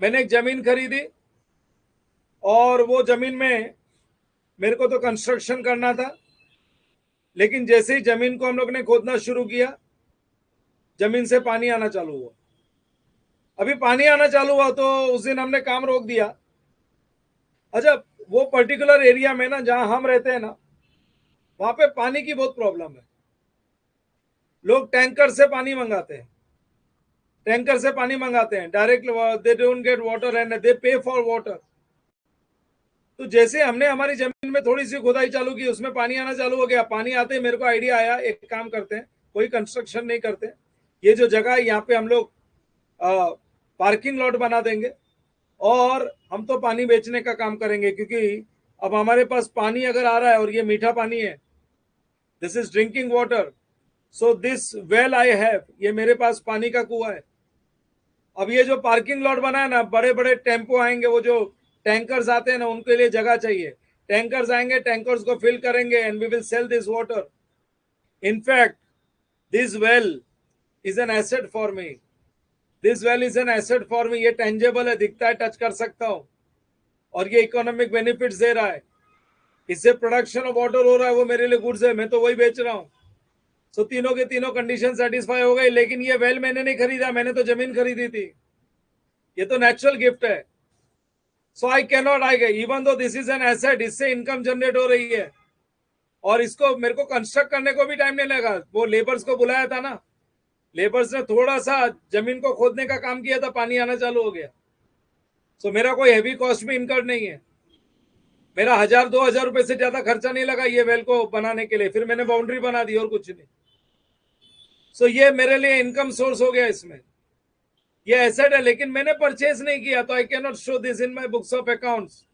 मैंने एक जमीन खरीदी और वो जमीन में मेरे को तो कंस्ट्रक्शन करना था, लेकिन जैसे ही जमीन को हम लोग ने खोदना शुरू किया, जमीन से पानी आना चालू हुआ। अभी पानी आना चालू हुआ तो उस दिन हमने काम रोक दिया। अच्छा, वो पर्टिकुलर एरिया में ना जहां हम रहते हैं ना, वहां पे पानी की बहुत प्रॉब्लम है। लोग टैंकर से पानी मंगाते हैं, टैंकर से पानी मंगाते हैं direct, they don't get water and they पे फॉर वाटर। तो जैसे हमने हमारी जमीन में थोड़ी सी खुदाई चालू की, उसमें पानी आना चालू हो गया। पानी आते ही मेरे को आइडिया आया, एक काम करते हैं, कोई कंस्ट्रक्शन नहीं करते, ये जो जगह है यहाँ पे हम लोग पार्किंग लॉट बना देंगे और हम तो पानी बेचने का काम करेंगे, क्योंकि अब हमारे पास पानी अगर आ रहा है और ये मीठा पानी है, this is drinking water, so this well I have, ये मेरे पास पानी का कुआं है। अब ये जो पार्किंग लॉट बना है ना, बड़े बड़े टेम्पो आएंगे, वो जो टैंकर्स आते हैं ना, उनके लिए जगह चाहिए, टैंकर्स आएंगे, टैंकर्स को फिल करेंगे and we will sell this water. In fact this well is an asset for me, this well is an asset for me, ये टेंजेबल है, दिखता है, टच कर सकता हूं, और ये इकोनॉमिक बेनिफिट्स दे रहा है, इससे प्रोडक्शन ऑफ वाटर हो रहा है, वो मेरे लिए गुड्स है, मैं तो वही बेच रहा हूं। सो तीनों के तीनों कंडीशन सेटिस्फाई हो गई, लेकिन ये वेल मैंने नहीं खरीदा, मैंने तो जमीन खरीदी थी, ये तो नेचुरल गिफ्ट है। So I can not, I even though this is an asset, इससे इनकम जनरेट हो रही है, और इसको मेरे को कंस्ट्रक्ट करने को भी टाइम नहीं लगा। वो लेबर्स को बुलाया था ना, लेबर्स ने थोड़ा सा जमीन को खोदने का काम किया था, पानी आना चालू हो गया। सो मेरा कोई हैवी कॉस्ट भी इनकर्ड नहीं है, मेरा 1000-2000 रुपए से ज्यादा खर्चा नहीं लगा ये वेल को बनाने के लिए, फिर मैंने बाउंड्री बना दी और कुछ नहीं। सो ये मेरे लिए इनकम सोर्स हो गया, इसमें ये एसेट है, लेकिन मैंने परचेज नहीं किया, तो आई can not show this in my books of accounts.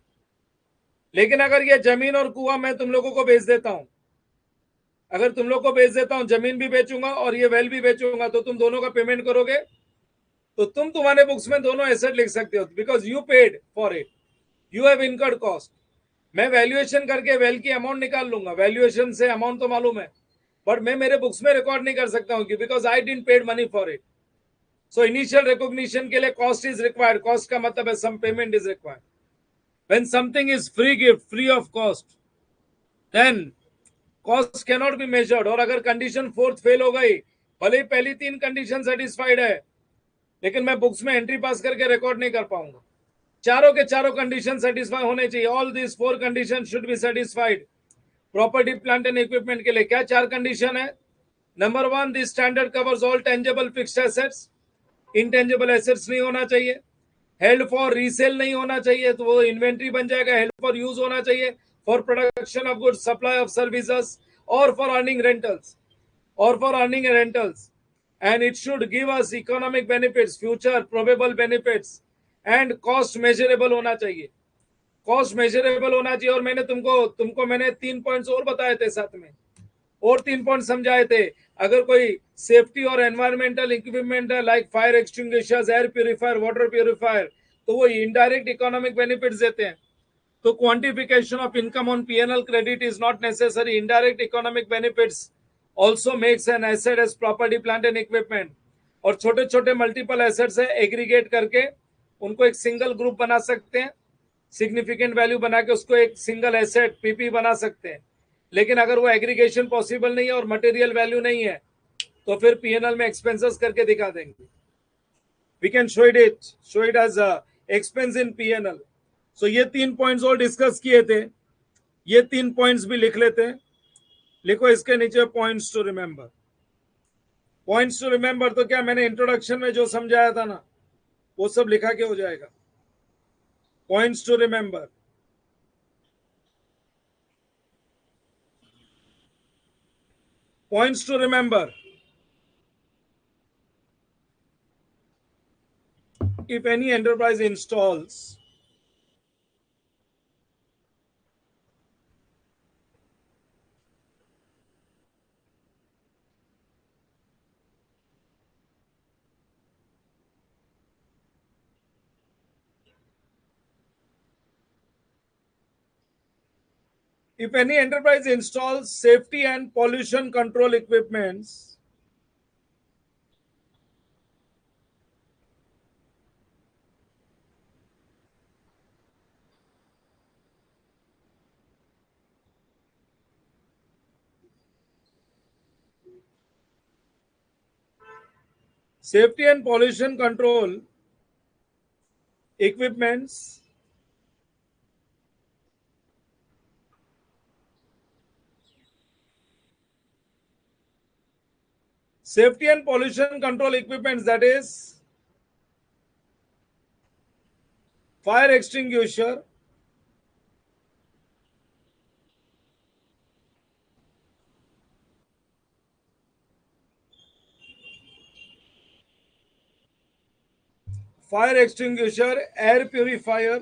लेकिन अगर ये जमीन और कुआं मैं तुम लोगों को बेच देता हूं, अगर तुम लोग को बेच देता हूं, जमीन भी बेचूंगा और ये वेल भी बेचूंगा, तो तुम दोनों का पेमेंट करोगे, तो तुम तुम्हारे बुक्स में दोनों एसेट लिख सकते हो, because you paid for it, you have incurred cost. मैं वैल्यूएशन करके वेल की अमाउंट निकाल लूंगा, वैल्यूएशन से अमाउंट तो मालूम है, बट मैं मेरे बुक्स में रिकॉर्ड नहीं कर सकता हूँ, because I didn't paid money for it. So initial recognition के लिए कॉस्ट इज रिक्वायर्ड, कॉस्ट का मतलब है some payment is required. When something is free gift, free of cost, then cost can not be measured. और अगर condition fourth fail हो गई, भले ही पहली 3 कंडीशन सेटिस्फाइड है, लेकिन मैं बुक्स में एंट्री पास करके रिकॉर्ड नहीं कर पाऊंगा। चारों के चारों कंडीशन सेटिस्फाई होने चाहिए, all this 4 condition should be satisfied. Property plant and equipment के लिए क्या 4 कंडीशन है? Number 1, this standard covers all tangible fixed assets, intangible assets नहीं होना चाहिए, हेल्ड फॉर रीसेल नहीं होना चाहिए, तो वो इन्वेंट्री बन जाएगा, हेल्ड फॉर यूज होना चाहिए, for production of goods, supply of services, और फॉर अर्निंग रेंटल्स, और for earning rentals, and it should give us economic benefits, future probable benefits, and cost measurable होना चाहिए, कॉस्ट मेजरेबल होना चाहिए। और मैंने तुमको मैंने 3 पॉइंट्स और बताए थे साथ में, और 3 पॉइंट समझाए थे। अगर कोई सेफ्टी और एनवायरमेंटल इक्विपमेंट है, like fire extinguishers, air purifier, water purifier, तो वो इनडायरेक्ट इकोनॉमिक बेनिफिट्स देते हैं। तो quantification of income on PNL credit is not necessary, indirect economic benefits also makes an asset as property plant and equipment. और छोटे छोटे multiple assets है, aggregate करके उनको एक सिंगल ग्रुप बना सकते हैं, सिग्निफिकेंट वैल्यू बना के उसको एक सिंगल एसेट पीपी बना सकते हैं। लेकिन अगर वो एग्रीगेशन पॉसिबल नहीं है और मटेरियल वैल्यू नहीं है, तो फिर पीएनएल में एक्सपेंसेस करके दिखा देंगे। We can show it as expense in PNL. So ये 3 पॉइंट्स और डिस्कस किए थे, ये 3 पॉइंट्स भी लिख लेते हैं। लिखो इसके नीचे points to remember. Points to remember तो क्या, मैंने इंट्रोडक्शन में जो समझाया था ना, वो सब लिखा के हो जाएगा। Points to remember, points to remember. If any enterprise installs safety and pollution control equipments, safety and pollution control equipments safety and pollution control equipments, that is fire extinguisher, air purifier,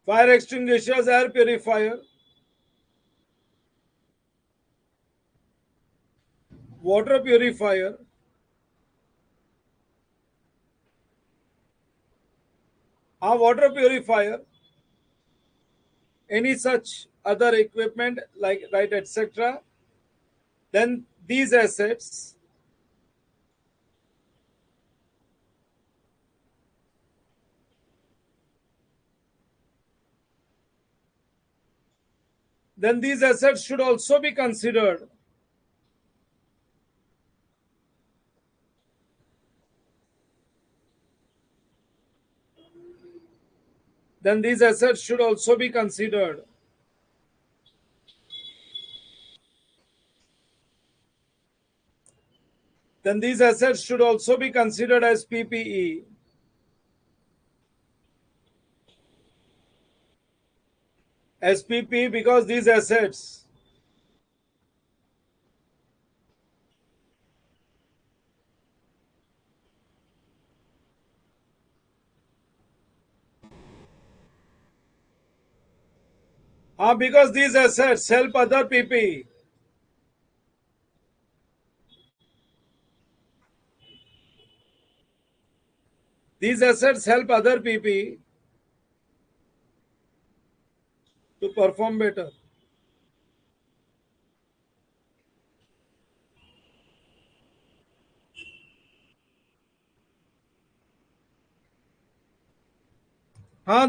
fire extinguishers, air purifier, water purifier, a water purifier, any such other equipment like, right, etc. Then these assets should also be considered then these assets should also be considered as PPE, because these assets help other PPE. These assets help other PPE to perform better.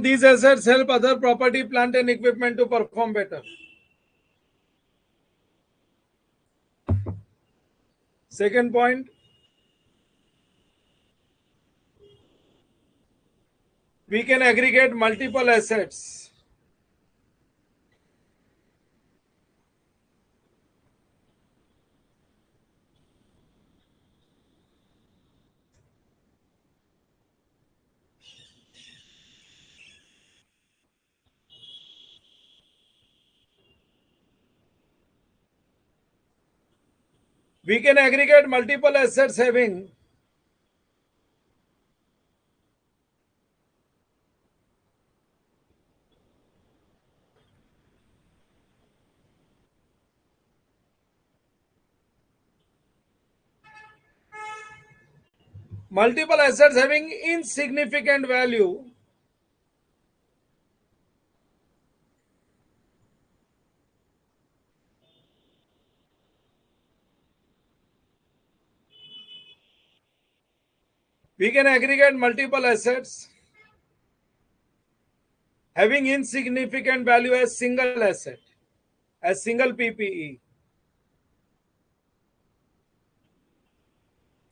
These assets help other property, plant and equipment to perform better. Second point, we can aggregate multiple assets. We can aggregate multiple assets having insignificant value we can aggregate multiple assets having insignificant value as single asset. as single PPE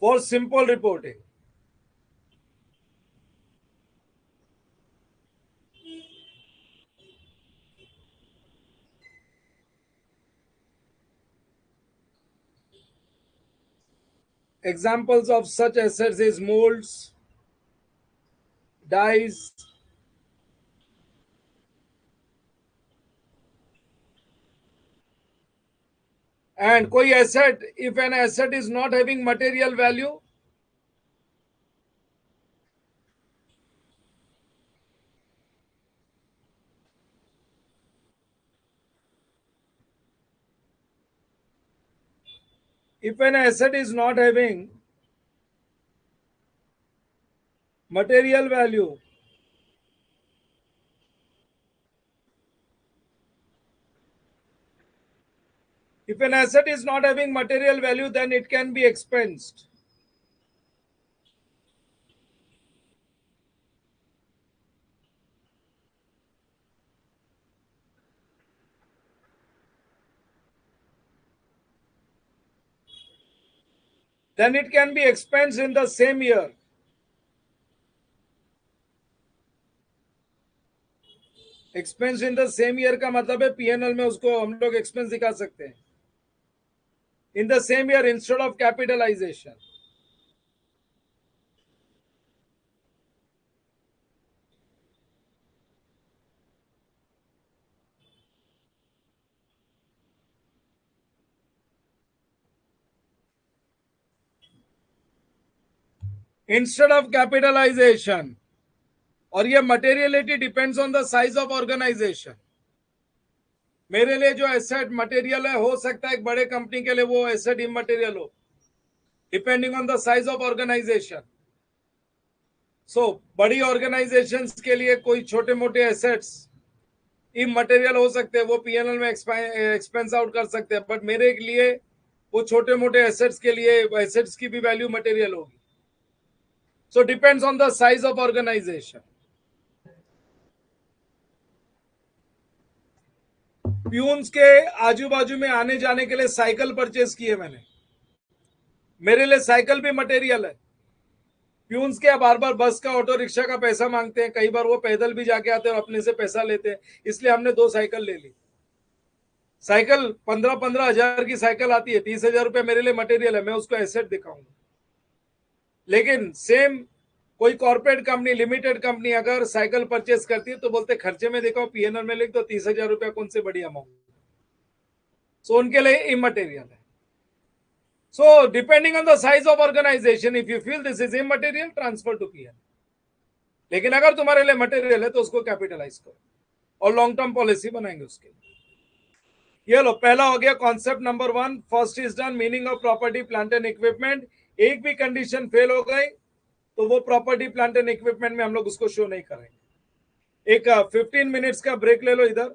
for simple reporting. Examples of such assets is molds, dies, and कोई asset, if an asset is not having material value, if an asset is not having material value, if an asset is not having material value, then it can be expensed. Then it can be expensed in the same year. Expense in the same year का मतलब है PNL में उसको हम लोग expense दिखा सकते हैं in the same year instead of capitalisation. Instead of capitalisation. और ये materiality depends on the size of organisation. मेरे लिए जो एसेट मटेरियल है हो सकता है एक बड़े कंपनी के लिए वो एसेट इमटेरियल हो depending on the size of organisation. So बड़ी ऑर्गेनाइजेशंस के लिए कोई छोटे मोटे एसेट्स इमटेरियल हो सकते हैं, वो पीएनएल में एक्सपेंस आउट कर सकते हैं, बट मेरे लिए वो छोटे मोटे एसेट्स के लिए एसेट्स की भी वैल्यू मटेरियल होगी. So depends on the size of organisation. Peons के आजू बाजू में आने जाने के लिए साइकिल परचेज किए मैंने. मेरे लिए साइकिल भी मटेरियल है. प्यून्स के बार बार बस का ऑटो रिक्शा का पैसा मांगते हैं, कई बार वो पैदल भी जाके आते हैं और अपने से पैसा लेते हैं, इसलिए हमने 2 साइकिल ले ली. साइकिल 15-15 हजार की साइकिल आती है, 30 हजार रुपये मेरे लिए मटेरियल है, मैं उसको एसेट दिखाऊंगा. लेकिन सेम कोई कॉर्पोरेट कंपनी लिमिटेड कंपनी अगर साइकिल परचेज करती है तो बोलते खर्चे में देखो पीएनआर में लिख तो 30 हजार रुपया कौन से बड़ी अमाउंट. सो उनके लिए इमटेरियल है. So depending on the size of organisation, if you feel this is immaterial, transfer to PN. लेकिन अगर तुम्हारे लिए मटेरियल है तो उसको कैपिटलाइज करो और लॉन्ग टर्म पॉलिसी बनाएंगे उसके लिए. ये लो, पहला हो गया concept number 1. First is done, meaning of property plant and equipment. एक भी कंडीशन फेल हो गई तो वो प्रॉपर्टी प्लांट एंड इक्विपमेंट में हम लोग उसको शो नहीं करेंगे. एक 15 मिनट्स का ब्रेक ले लो इधर.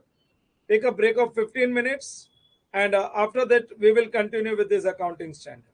Take a break of 15 minutes and after that we will continue with this accounting standard.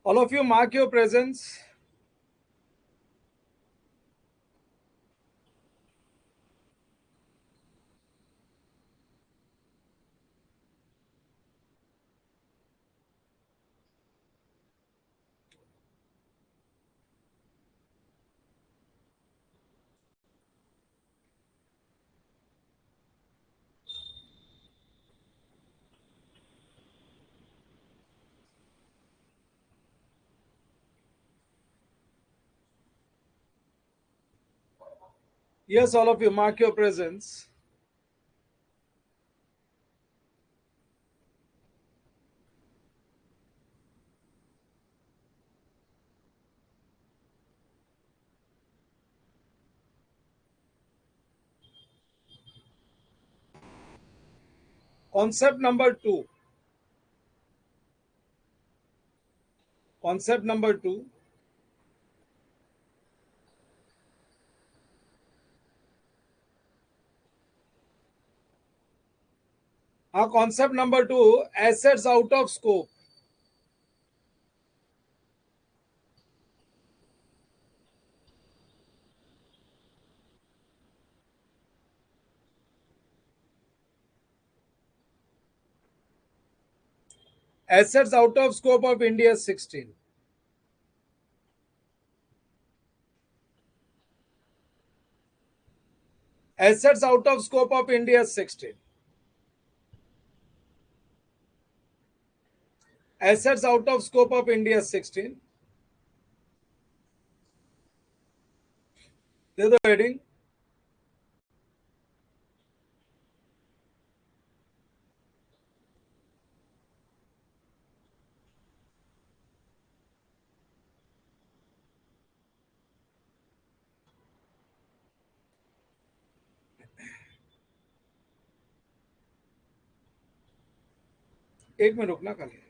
All of you mark your presence. Yes, all of you mark your presence. Concept number 2. Concept number 2. Concept number 2, assets out of scope. Assets out of scope of India 16. Assets out of scope of India 16. Assets out of scope of India 16. दे दो heading. एक में रुकना खाली.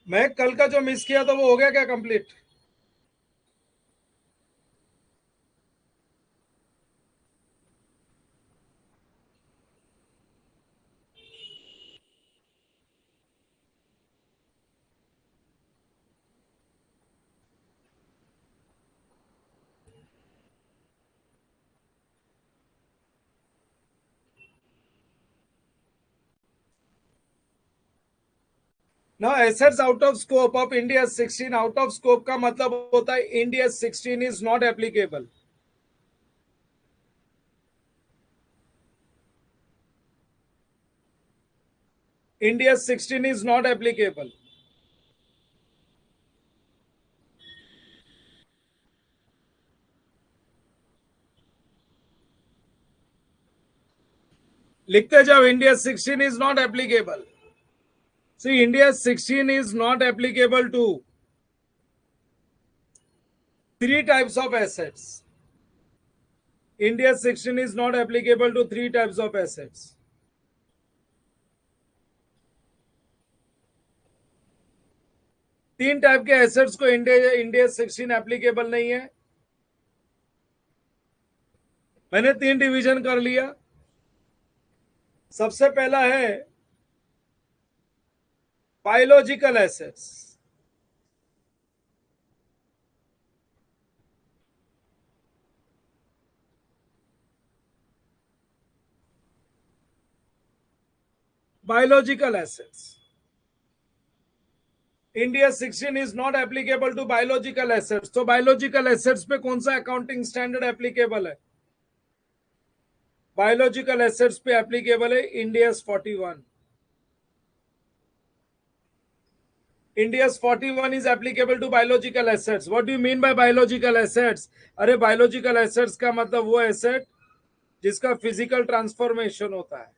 मैं कल का जो miss किया था वो हो गया क्या कंप्लीट? ना assets out of scope of India 16. Out of scope का मतलब होता है India 16 is not applicable. India 16 is not applicable. लिखते जाओ India 16 is not applicable. See, India 16 is not applicable to three types of assets. India 16 is not applicable to three types of assets. तीन type के assets को India 16 applicable नहीं है. मैंने तीन division कर लिया. सबसे पहला है biological assets. Biological assets India 16 is not applicable to biological assets. तो बायोलॉजिकल एसेट्स पे कौन सा अकाउंटिंग स्टैंडर्ड एप्लीकेबल है? बायोलॉजिकल एसेट्स पे एप्लीकेबल है Ind AS 41। India's 41 is applicable to biological assets. What do you mean by biological assets? अरे biological assets का मतलब वो asset जिसका physical transformation होता है।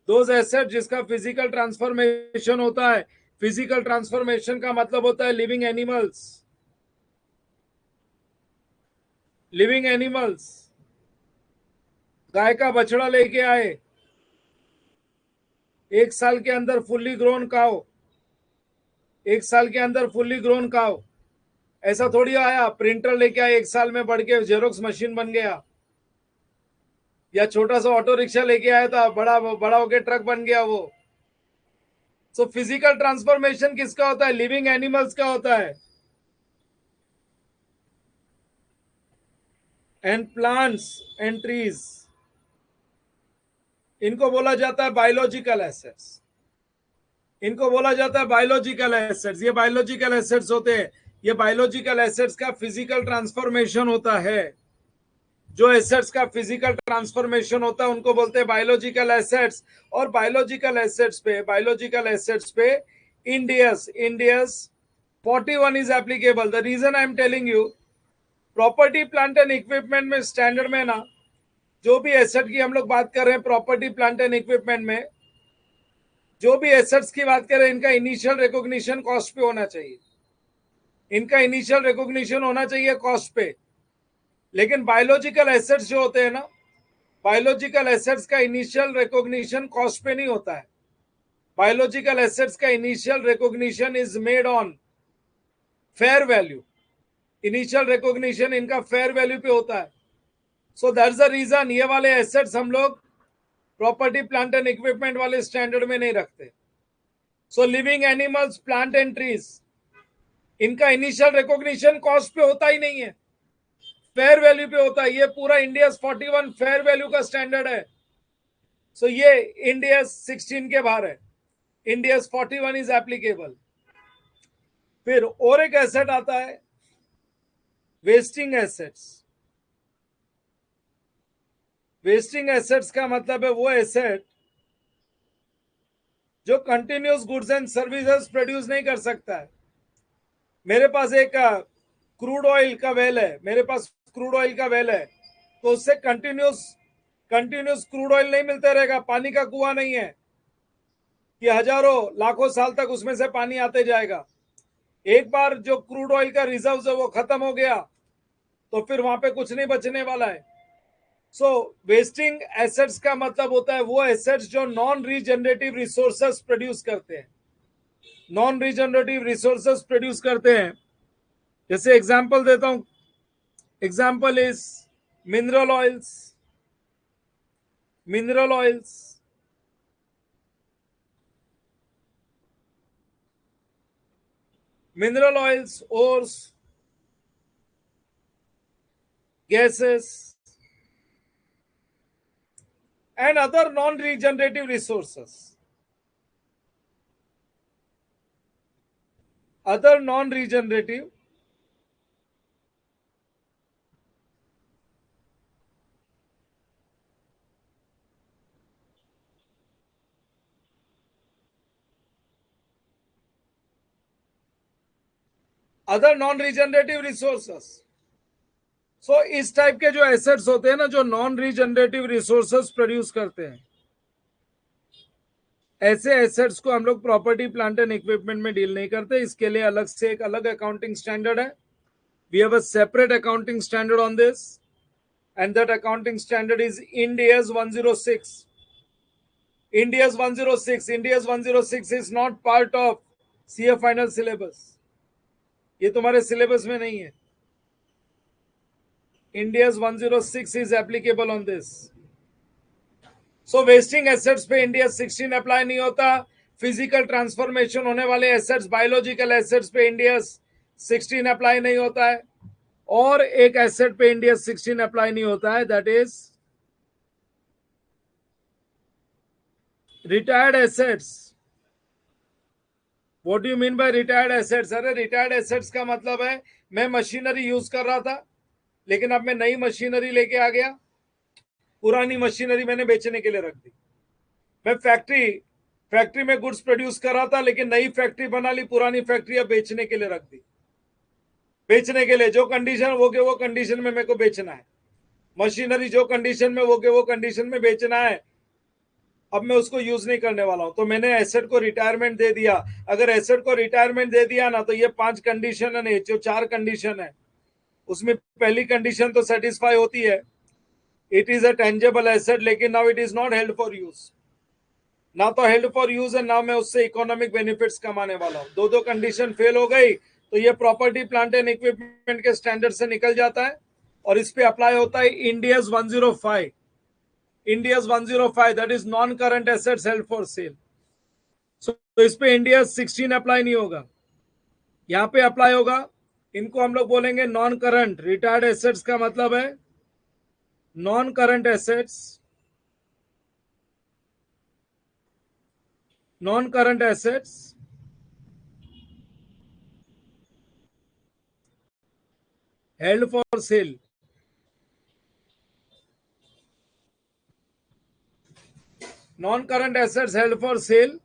Those assets जिसका physical transformation होता है। Physical transformation का मतलब होता है living animals. Living animals. गाय का बछड़ा लेके आए, 1 साल के अंदर फुल्ली ग्रोन काउ, 1 साल के अंदर फुल्ली ग्रोन काउ। ऐसा थोड़ी आया प्रिंटर लेके आए, 1 साल में बढ़ के जेरोक्स मशीन बन गया, या छोटा सा ऑटो रिक्शा लेके आया था, बड़ा बड़ा होके ट्रक बन गया वो। सो फिजिकल ट्रांसफॉर्मेशन किसका होता है? लिविंग एनिमल्स का होता है। एंड प्लांट्स एंड ट्रीज, इनको बोला जाता है बायोलॉजिकल एसेट्स। इनको बोला जाता है बायोलॉजिकल एसेट्स। ये बायोलॉजिकल एसेट्स होते हैं। ये बायोलॉजिकल एसेट्स का फिजिकल ट्रांसफॉर्मेशन होता है। जो एसेट्स का फिजिकल ट्रांसफॉर्मेशन होता है उनको बोलते हैं बायोलॉजिकल एसेट्स। और बायोलॉजिकल एसेट्स पे Ind AS 41 is applicable. The reason I am telling you, property plant and equipment में स्टैंडर्ड में ना, जो भी एसेट की हम लोग बात कर रहे हैं प्रॉपर्टी प्लांट एंड इक्विपमेंट में, जो भी एसेट्स की बात कर रहे हैं, इनका इनिशियल रिकॉग्निशन कॉस्ट पे होना चाहिए। इनका इनिशियल रिकॉग्निशन होना चाहिए कॉस्ट पे। लेकिन बायोलॉजिकल एसेट्स जो होते हैं ना, बायोलॉजिकल एसेट्स का इनिशियल रिकॉग्निशन कॉस्ट पे नहीं होता है। बायोलॉजिकल एसेट्स का initial recognition is made on fair value. Initial recognition इनका फेयर वैल्यू पे होता है। सो दैट्स द रीजन ये वाले एसेट्स हम लोग प्रॉपर्टी प्लांट एंड इक्विपमेंट वाले स्टैंडर्ड में नहीं रखते। So living animals, plant and trees, इनका इनिशियल रिकॉग्निशन कॉस्ट पे होता ही नहीं है, फेयर वैल्यू पे होता है। ये पूरा इंडिया 41 फेयर वैल्यू का स्टैंडर्ड है। सो ये इंडिया 16 के बाहर है। India 41 is applicable. फिर और एक एसेट आता है वेस्टिंग एसेट्स। वेस्टिंग एसेट्स का मतलब है वो एसेट जो continuous goods and services produce नहीं कर सकता है। मेरे पास एक क्रूड ऑयल का वेल है, मेरे पास क्रूड ऑयल का वेल है, तो उससे कंटिन्यूस क्रूड ऑयल नहीं मिलता रहेगा। पानी का कुआं नहीं है कि हजारों लाखों साल तक उसमें से पानी आते जाएगा। एक बार जो क्रूड ऑयल का रिजर्व है वो खत्म हो गया तो फिर वहां पे कुछ नहीं बचने वाला है। सो वेस्टिंग एसेट्स का मतलब होता है वो एसेट्स जो नॉन रीजनरेटिव रिसोर्सेस प्रोड्यूस करते हैं। नॉन रीजनरेटिव रिसोर्सेस प्रोड्यूस करते हैं। जैसे एग्जांपल देता हूं, example is mineral oils. Mineral oils, mineral oils, ores, gases, and other non-regenerative resources. Other non-regenerative resources. सो इस टाइप के जो एसेट्स होते हैं ना, जो नॉन रीजनरेटिव रिसोर्सेस प्रोड्यूस करते हैं, ऐसे एसेट्स को हम लोग प्रॉपर्टी प्लांट एंड इक्विपमेंट में डील नहीं करते। इसके लिए अलग से एक अलग अकाउंटिंग स्टैंडर्ड है। We have a separate accounting standard on this, and that accounting standard is Ind AS 106। India's 106. India's 106 is not part of CA final syllabus. ये तुम्हारे सिलेबस में नहीं है। India's 106 is applicable on this. So wasting assets पे India 16 apply नहीं होता। Physical transformation होने वाले एसेट्स, बायोलॉजिकल एसेट्स पे इंडिया 16 अप्लाई नहीं होता है। और एक एसेट पे इंडिया 16 अप्लाई नहीं होता है, that is retired assets. What do you mean by retired assets? अरे रिटायर्ड एसेट्स का मतलब है मैं मशीनरी यूज कर रहा था, लेकिन अब मैं नई मशीनरी लेके आ गया, पुरानी मशीनरी मैंने बेचने के लिए रख दी। मैं फैक्ट्री में गुड्स प्रोड्यूस कर रहा था, लेकिन नई फैक्ट्री बना ली, पुरानी फैक्ट्री अब बेचने के लिए रख दी। बेचने के लिए जो कंडीशन वो के वो कंडीशन में मेरे को बेचना है। मशीनरी जो कंडीशन में वो के वो कंडीशन में बेचना है, अब मैं उसको यूज नहीं करने वाला हूं, तो मैंने एसेट को रिटायरमेंट दे दिया। अगर एसेट को रिटायरमेंट दे दिया ना, तो ये 5 कंडीशन है नहीं, जो 4 कंडीशन है उसमें पहली कंडीशन तो सेटिस्फाई होती है, it is a tangible asset, लेकिन now it is not held for use. ना तो हेल्ड फॉर यूज है, ना मैं उससे इकोनॉमिक बेनिफिट्स कमाने वाला हूं। दो कंडीशन फेल हो गई तो ये प्रॉपर्टी प्लांट एंड इक्विपमेंट के स्टैंडर्ड से निकल जाता है, और इस पे अप्लाई होता है Indians 105। Indians 105 that is non current assets held for cell. तो इस पे इंडिया 16 अप्लाई नहीं होगा, यहां पे अप्लाई होगा। इनको हम लोग बोलेंगे नॉन करंट। रिटायर्ड एसेट्स का मतलब है non current assets, non current assets held for cell. Non current assets held for cell,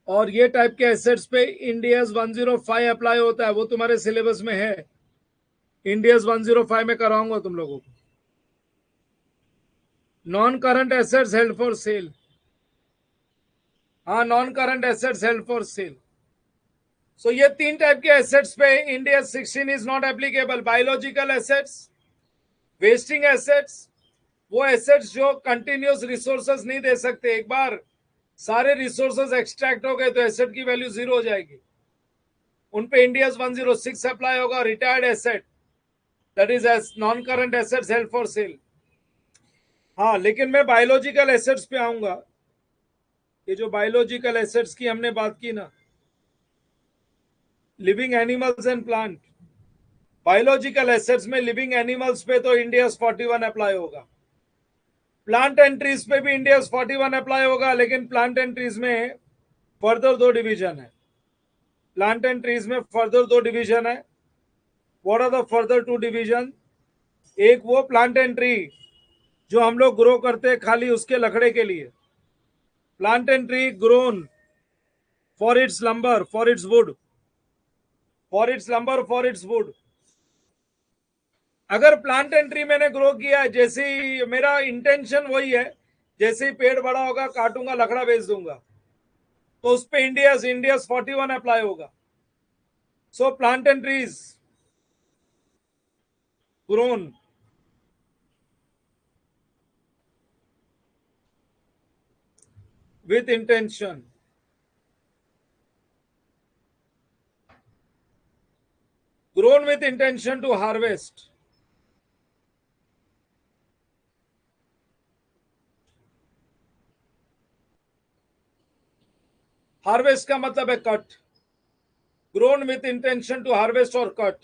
और ये टाइप के एसेट्स पे इंडियस 105 अप्लाई होता है, वो तुम्हारे सिलेबस में है। इंडियस 105 में कराऊंगा तुम लोगों को। Non current assets held for sale, हाँ non current assets held for sale. So ये 3 टाइप के एसेट्स पे India 16 is not applicable. Biological assets, wasting assets, वो एसेट्स जो कंटिन्यूस रिसोर्सेज नहीं दे सकते, एक बार सारे रिसोर्सेज एक्सट्रैक्ट हो गए तो एसेट की वैल्यू 0 हो जाएगी, उन पे इंडियस 106 अप्लाई होगा। Retired asset that is S non current assets held for sale. हाँ, लेकिन मैं बायोलॉजिकल एसेट्स पे आऊंगा। ये जो बायोलॉजिकल एसेट्स की हमने बात की ना, living animals and plant, biological assets में लिविंग एनिमल्स पे तो इंडियस 41 अप्लाई होगा। प्लांट एंड ट्रीज पे भी इंडियस 41 अप्लाई होगा, लेकिन प्लांट एंड ट्रीज में फर्दर 2 डिवीजन है। प्लांट एंड ट्रीज में फर्दर 2 डिवीजन है। What are the further 2 division? एक वो प्लांट एंड ट्री जो हम लोग ग्रो करते हैं खाली उसके लकड़े के लिए, plant and tree grown for its lumbar, for its would, for its lumbar, for its would. अगर प्लांट एंड ट्री मैंने ग्रो किया है, जैसे ही मेरा इंटेंशन वही है, जैसे ही पेड़ बड़ा होगा काटूंगा लकड़ा बेच दूंगा, तो उस पे इंडियस इंडियस 41 अप्लाई होगा। So plant and trees grown with intention, grown with intention to harvest, harvest का मतलब है cut, grown with intention to harvest और कट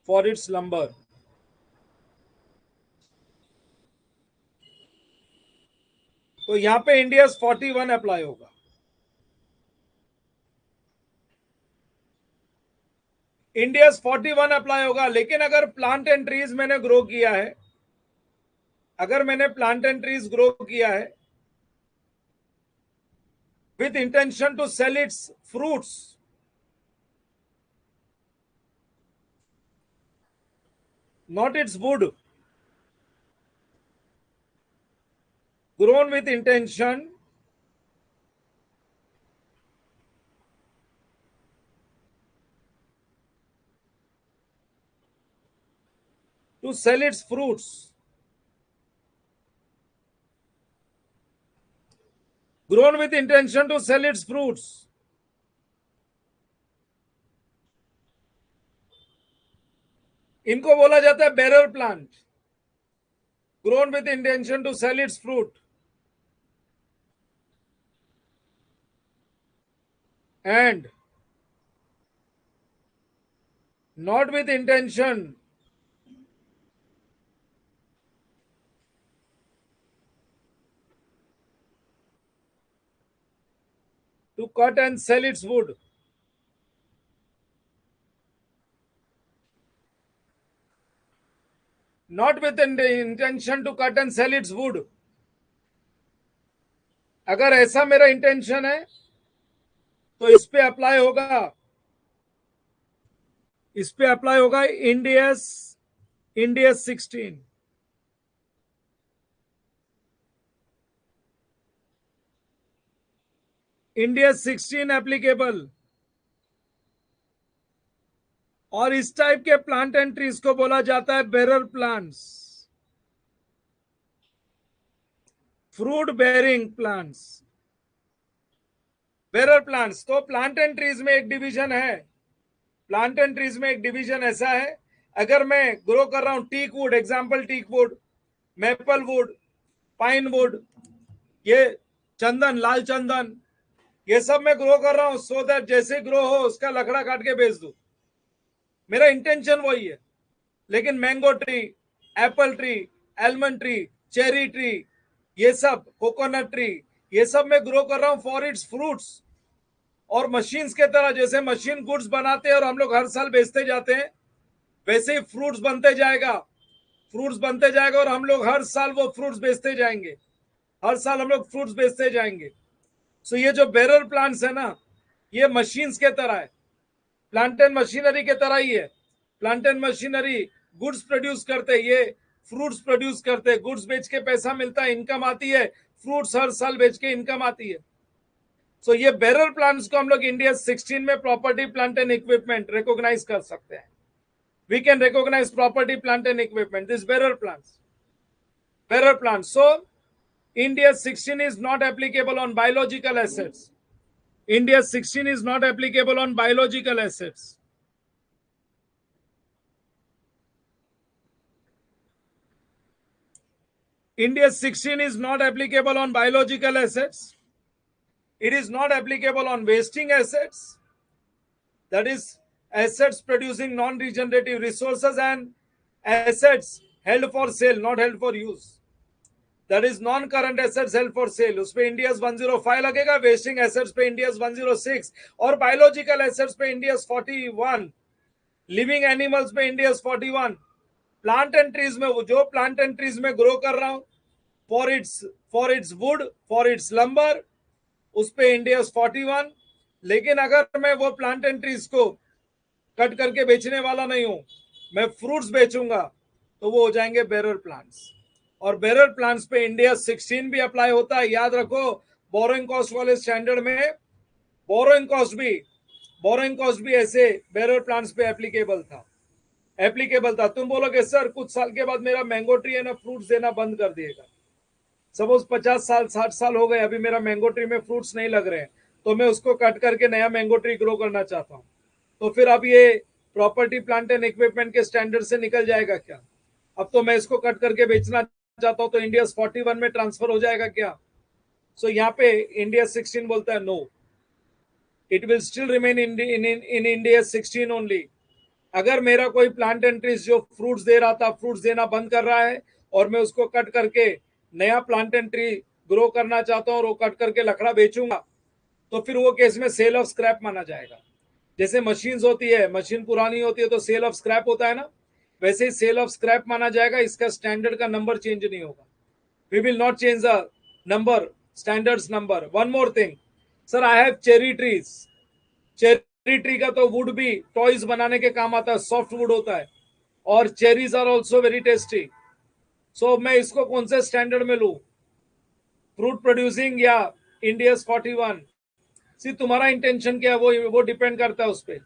फॉर इट्स लंबर। तो यहां पे इंडियस 41 अप्लाई होगा। इंडियस 41 अप्लाई होगा, लेकिन अगर प्लांट एंड ट्रीज मैंने ग्रो किया है, अगर मैंने प्लांट एंड ट्रीज ग्रो किया है with intention to sell its fruits, not its wood, grown with intention to sell its fruits, grown with intention to sell its fruits, इनको बोला जाता है bearer plant, grown with intention to sell its fruit, and not with intention cut and sell its wood. Not with the intention to cut and sell its wood. अगर ऐसा मेरा intention है तो इस पे अप्लाई होगा, इंडिया 16. India 16 applicable. और इस टाइप के प्लांट एंड ट्रीज को बोला जाता है bearer plants, fruit bearing plants, bearer plants. तो प्लांट एंड ट्रीज में एक डिवीजन है, प्लांट एंड ट्रीज में एक डिवीजन ऐसा है, अगर मैं ग्रो कर रहा हूं teak wood, example teak wood, maple wood, pine wood, ये चंदन, लाल चंदन, ये सब मैं ग्रो कर रहा हूं सो दैट जैसे ग्रो हो उसका लकड़ा काट के बेच दूं, मेरा इंटेंशन वही है. लेकिन mango tree, Apple tree, almond tree, cherry tree, ये सब, कोकोनट ट्री, ये सब मैं ग्रो कर रहा हूं फॉर इट्स फ्रूट्स. और मशीन्स के तरह, जैसे मशीन गुड्स बनाते हैं और हम लोग हर साल बेचते जाते हैं, वैसे ही फ्रूट्स बनते जाएगा, फ्रूट्स बनते जाएगा और हम लोग हर साल वो फ्रूट्स बेचते जाएंगे, हर साल हम लोग फ्रूट्स बेचते जाएंगे. सो ये जो बेरर प्लांट्स है ना, ये मशीन्स के तरह है, प्लांट एंड मशीनरी के तरह ही है. Plant and machinery goods produce करते, ये फ्रूट्स प्रोड्यूस करते, गुड्स बेच के पैसा मिलता है, इनकम आती है, फ्रूट्स हर साल बेच के इनकम आती है. सो ये बेरर प्लांट्स को हम लोग इंडिया 16 में property plant and equipment recognise कर सकते हैं. We can recognise property plant and equipment, this bearer plants. So India 16 is not applicable on biological assets. India 16 is not applicable on biological assets. India 16 is not applicable on biological assets. It is not applicable on wasting assets. That is, assets producing non-regenerative resources and assets held for sale, not held for use. That is non-current assets held for sale. उस पे India's 105 लगेगा, wasting assets पे India's 106 और biological assets पे India's 41, living animals पे India's 41. Plant and trees में, जो plant and trees में ग्रो कर रहा हूं for its would, for its lumbar, उस पे इंडियाज 41. लेकिन अगर मैं वो प्लांट एंड ट्रीज को कट करके बेचने वाला नहीं हूं, मैं फ्रूट्स बेचूंगा, तो वो हो जाएंगे बेरर प्लांट्स. और बेरर प्लांट्स पे इंडिया 16 भी अप्लाई होता है. याद रखो, बोरोइंग कॉस्ट वाले स्टैंडर्ड में बोरोइंग कॉस्ट भी ऐसे बेरर प्लांट्स पे एप्लीकेबल था. तुम बोलोगे सर कुछ साल के बाद मेरा मैंगो ट्री है ना फ्रूट्स देना बंद कर दिएगा. सपोज 50 साल 60 साल हो गए, अभी मेरा मैंगो ट्री में फ्रूट्स नहीं लग रहे हैं, तो मैं उसको कट करके नया मैंगो ट्री ग्रो करना चाहता हूँ, तो फिर अब ये प्रॉपर्टी प्लांट एंड इक्विपमेंट के स्टैंडर्ड से निकल जाएगा क्या? अब तो मैं इसको कट करके बेचना चाहता हूं तो इंडिया 41 में ट्रांसफर हो जाएगा क्या? सो यहाँ पे इंडिया 16 बोलता है no, it will still remain in India 16 only. अगर मेरा कोई प्लांट एंड ट्रीज जो फ्रूट्स दे रहा था, फ्रूट्स देना बंद कर रहा है और मैं उसको कट करके नया प्लांट एंड ट्री ग्रो करना चाहता हूं और वो कट करके लकड़ा बेचूंगा, तो फिर वो केस में सेल ऑफ स्क्रैप माना जाएगा. जैसे मशीन्स होती है, मशीन पुरानी होती है तो सेल ऑफ स्क्रैप होता है ना, वैसे ही सेल ऑफ स्क्रैप माना जाएगा. इसका स्टैंडर्ड का नंबर चेंज नहीं होगा. We will not change the number, standards number. One more thing sir, I have cherry trees. Cherry tree का तो वुड भी टॉयज बनाने के काम आता है, सॉफ्ट वुड होता है, और cherries are also very tasty. So मैं इसको कौन से स्टैंडर्ड में लू, फ्रूट प्रोड्यूसिंग या इंडिया 41? सी तुम्हारा इंटेंशन क्या है, वो डिपेंड करता है उस पर.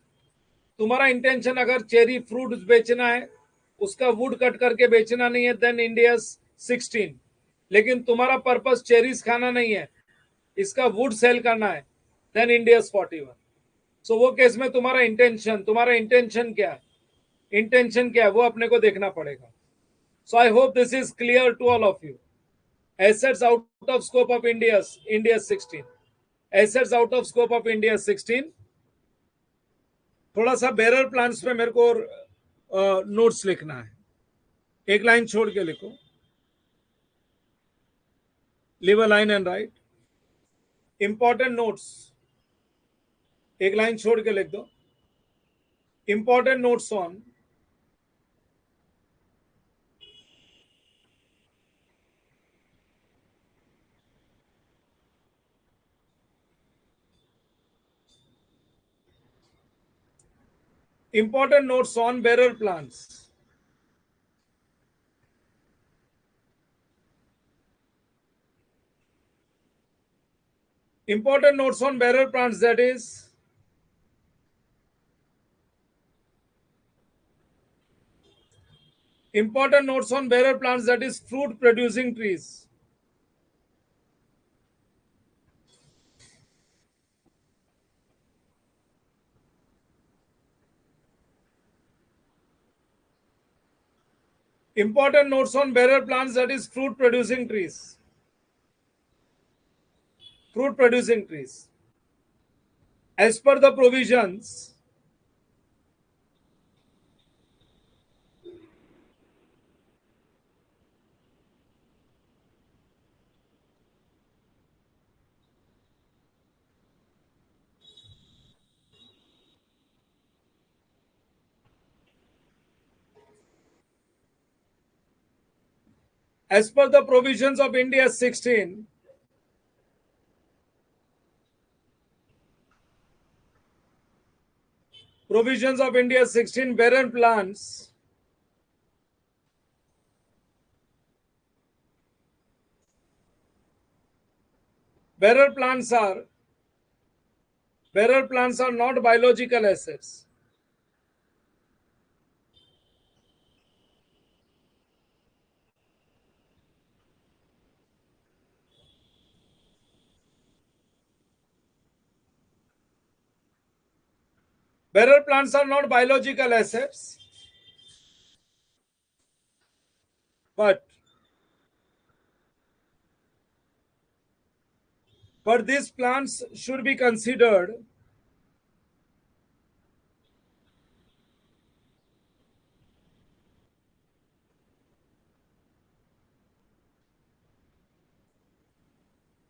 तुम्हारा इंटेंशन अगर चेरी फ्रूट बेचना है, उसका वुड कट करके बेचना नहीं है, देन इंडिया 16. लेकिन तुम्हारा पर्पस चेरीज खाना नहीं है, इसका वुड सेल करना है, देन इंडिया 41. सो वो केस में तुम्हारा इंटेंशन क्या है वो अपने को देखना पड़ेगा. So I hope this is clear to all of you. Assets out of scope of India 16, assets out of scope of India 16. थोड़ा सा बेरर प्लांट्स पे मेरे को नोट्स लिखना है, एक लाइन छोड़ के लिखो, leave a line and right. Important notes. एक लाइन छोड़ के लिख दो, important notes on important notes on bearer plants. Important notes on bearer plants, that is important notes on bearer plants, that is fruit producing trees. Important notes on bearer plants, that is fruit producing trees. Fruit producing trees. As per the provisions, as per the provisions of India 16, provisions of India 16, bearer plants bearer plants are not biological assets. Bearer plants are not biological assets, but these plants should be considered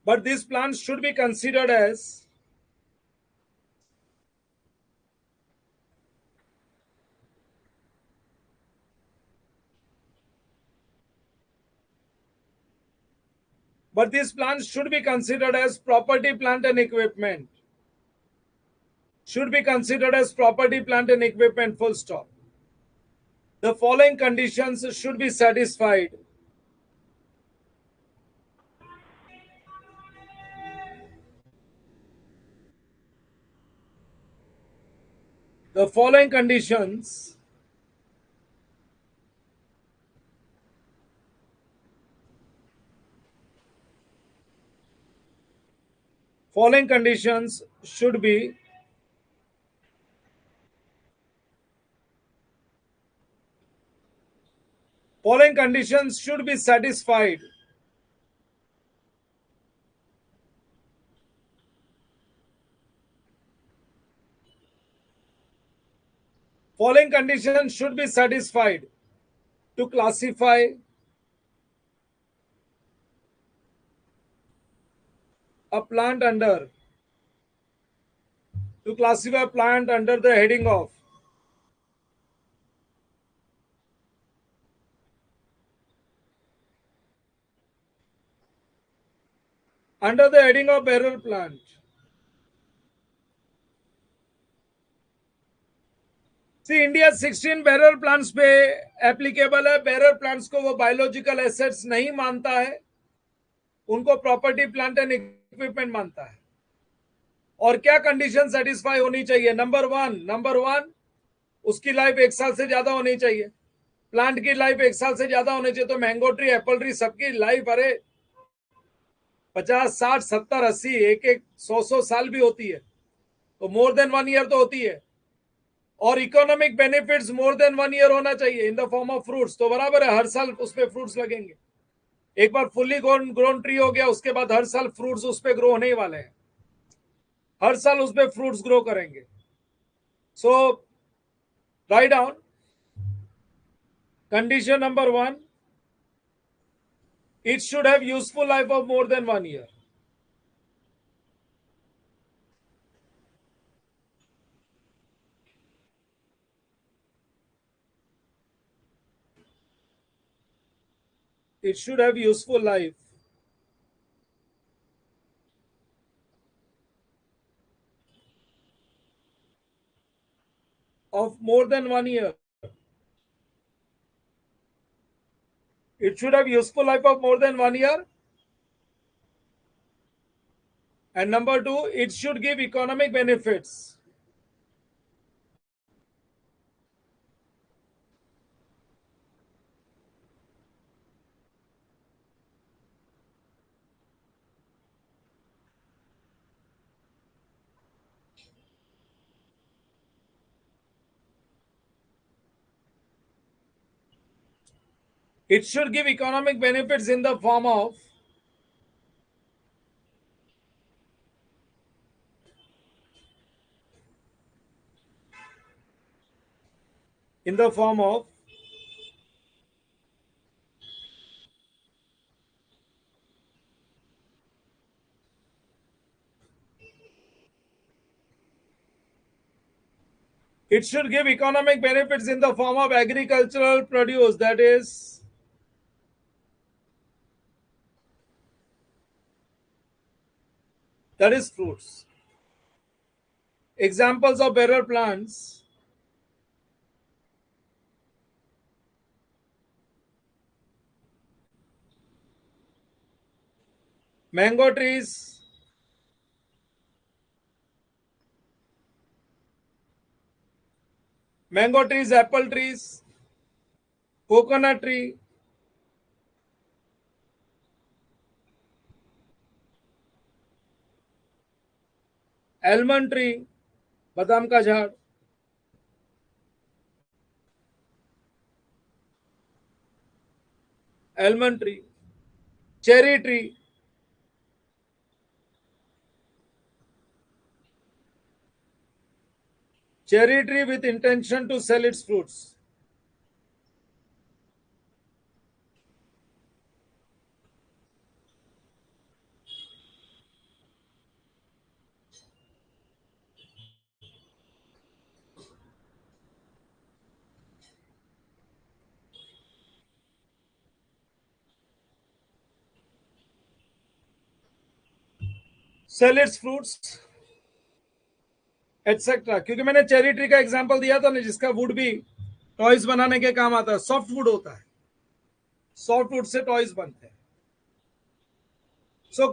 but these plants should be considered as property, plant and equipment. Should be considered as property, plant and equipment, full stop. The following conditions should be satisfied. The following conditions should be satisfied. Following conditions should be satisfied to classify a plant under the heading of bearer plant. See India 16 bearer plants पे applicable है. Bearer plants को वो biological assets नहीं मानता है, उनको property, plant and equipment मानता है. और क्या कंडीशन सेटिस्फाई होनी चाहिए? नंबर वन, उसकी लाइफ 1 साल से ज्यादा होनी चाहिए. प्लांट की लाइफ 1 साल से ज्यादा होनी चाहिए. तो मैंगो ट्री, एप्पल ट्री, सबकी लाइफ अरे 50, 60, 70, 80, एक 100 साल भी होती है. तो मोर देन 1 ईयर तो होती है. और economic benefits more than 1 year होना चाहिए in the form of fruits. तो बराबर है, हर साल उस पर फ्रूट्स लगेंगे. एक बार फुल्ली ग्रोन ट्री हो गया, उसके बाद हर साल फ्रूट्स उस पर ग्रो होने ही वाले हैं. हर साल उस पर फ्रूट्स ग्रो करेंगे. So write down condition number 1, it should have useful life of more than 1 year. It should have useful life of more than 1 year. It should have useful life of more than 1 year. And number two, it should give economic benefits. It should give economic benefits in the form of in the form of it should give economic benefits in the form of agricultural produce, that is fruits. Examples of bearer plants: mango trees, apple trees, coconut tree, almond tree, बादाम का झाड़, almond tree, cherry tree, with intention to sell its fruits. Sell its fruits, etcetera. क्योंकि मैंने cherry tree का example दिया था ना, जिसका वुड भी टॉयज बनाने के काम आता है. सॉफ्ट वुड होता है, सॉफ्ट वुड से टॉयज बनते हैं. So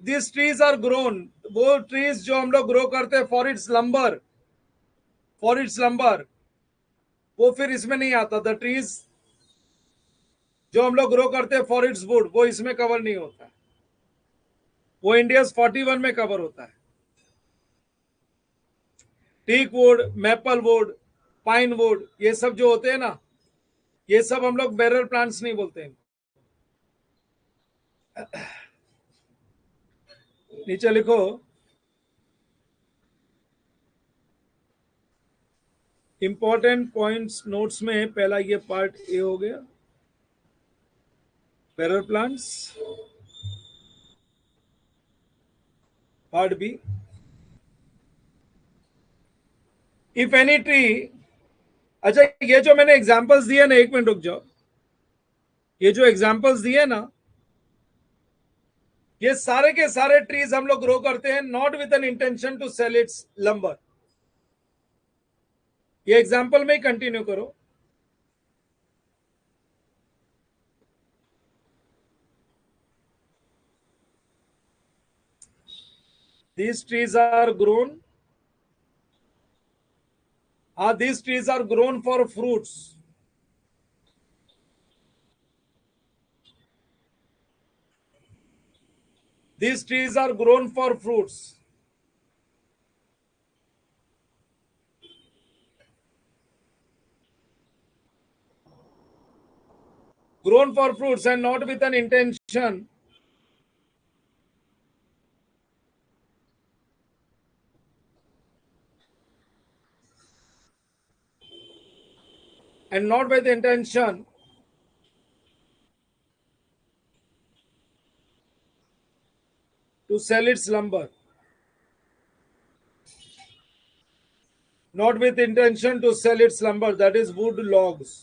this trees are grown. वो ट्रीज जो हम लोग ग्रो करते हैं फॉर इट्स लंबर, वो फिर इसमें नहीं आता. द ट्रीज जो हम लोग ग्रो करते हैं फॉर इट्स वुड, वो इसमें कवर नहीं होता है. वो इंडिया 41 में कवर होता है. Teak wood, maple wood, pine wood, ये सब जो होते हैं ना, ये सब हम लोग बेरल प्लांट्स नहीं बोलते हैं. नीचे लिखो इंपॉर्टेंट पॉइंट्स नोट्स में. पहला ये पार्ट ए हो गया, bearer plants. Part B, if any tree. अच्छा, ये जो मैंने एग्जांपल्स दिए ना, एक मिनट रुक जाओ. ये जो एग्जांपल्स दिए ना, ये सारे के सारे ट्रीज हम लोग ग्रो करते हैं not with an intention to sell its lumber. ये एग्जांपल में ही कंटिन्यू करो. These trees are grown. These trees are grown for fruits. These trees are grown for fruits. Grown for fruits and not with an intention and not with intention to sell its lumber. Not with intention to sell its lumber, that is wood logs.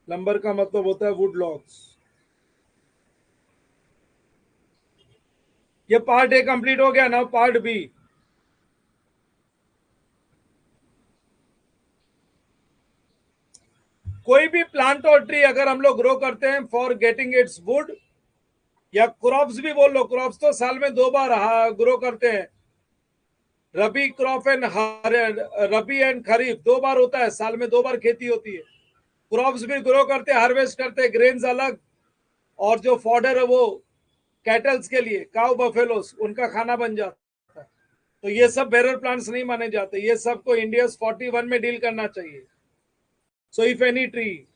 Lumber का मतलब होता है wood logs. ये part A complete हो गया। Now part B. कोई भी plant और ट्री अगर हम लोग ग्रो करते हैं फॉर गेटिंग इट्स वुड, या क्रॉप्स भी बोल लो, क्रॉप्स तो साल में 2 बार ग्रो करते हैं। रबी क्रॉप एंड रबी एंड खरीफ 2 बार होता है, साल में 2 बार खेती होती है। क्रॉप्स भी ग्रो करते हैं, हार्वेस्ट करते हैं, ग्रेन्स अलग, और जो फॉडर है वो कैटल्स के लिए, काउ बफेलोस, उनका खाना बन जाता है। तो ये सब बेरर प्लांट्स नहीं माने जाते, ये सबको इंडिया 41 में डील करना चाहिए। So if any tree,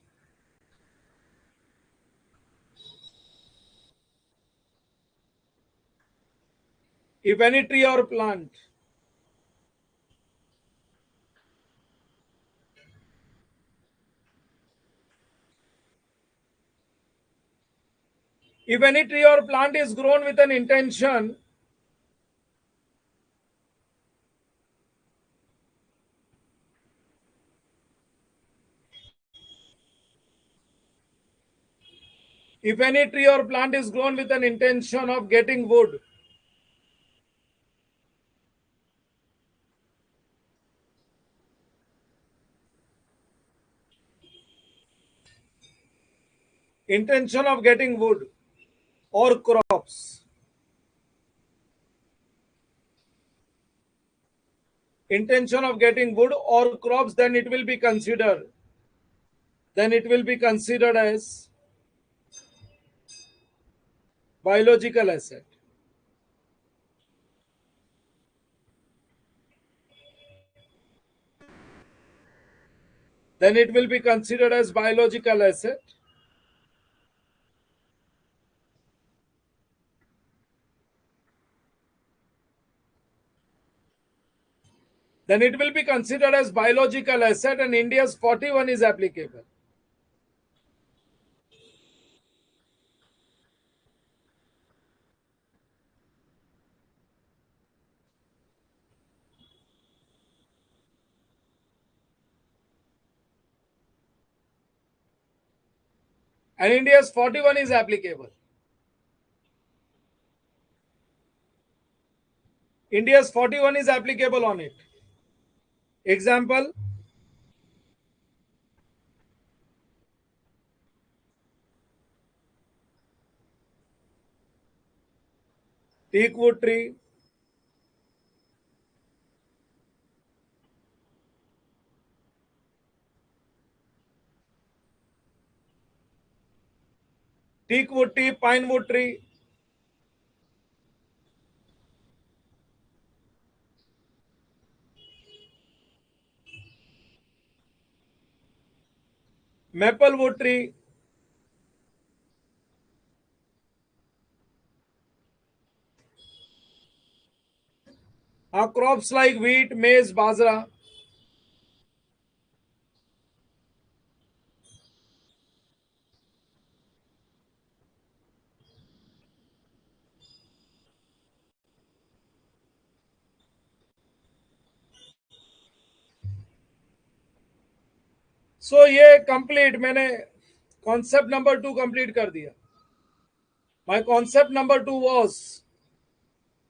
if any tree or plant, if any tree or plant is grown with an intention, if any tree or plant is grown with an intention of getting wood, intention of getting wood or crops, intention of getting wood or crops, then it will be considered as biological asset. Then it will be considered as biological asset. Then it will be considered as biological asset, and India's 41 is applicable. And India's 41 is applicable. India's 41 is applicable on it. Example, teak wood tree, teak wood tree, pine wood tree, maple wood tree, are crops like wheat, maize, bajra. So ये complete, मैंने concept number 2 complete कर दिया. My concept number 2 was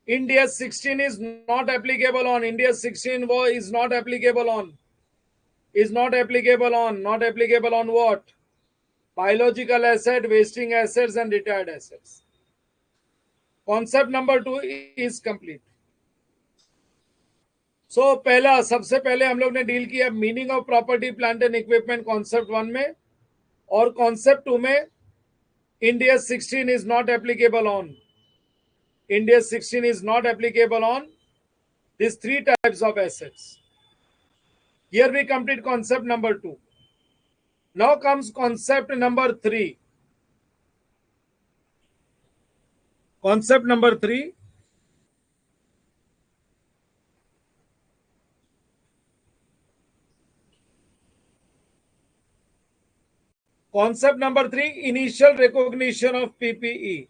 India 16 is not applicable on, India 16 is not applicable on, not applicable on what? Biological asset, wasting assets and retired assets. Concept number 2 is complete. So पहला, सबसे पहले हम लोग ने deal किया meaning of property plant and equipment concept 1 में, और concept 2 में India 16 is not applicable on, India 16 is not applicable on this 3 types of assets. Here we complete concept number 2. Now comes concept number 3. Concept number 3, concept number 3, initial recognition of PPE.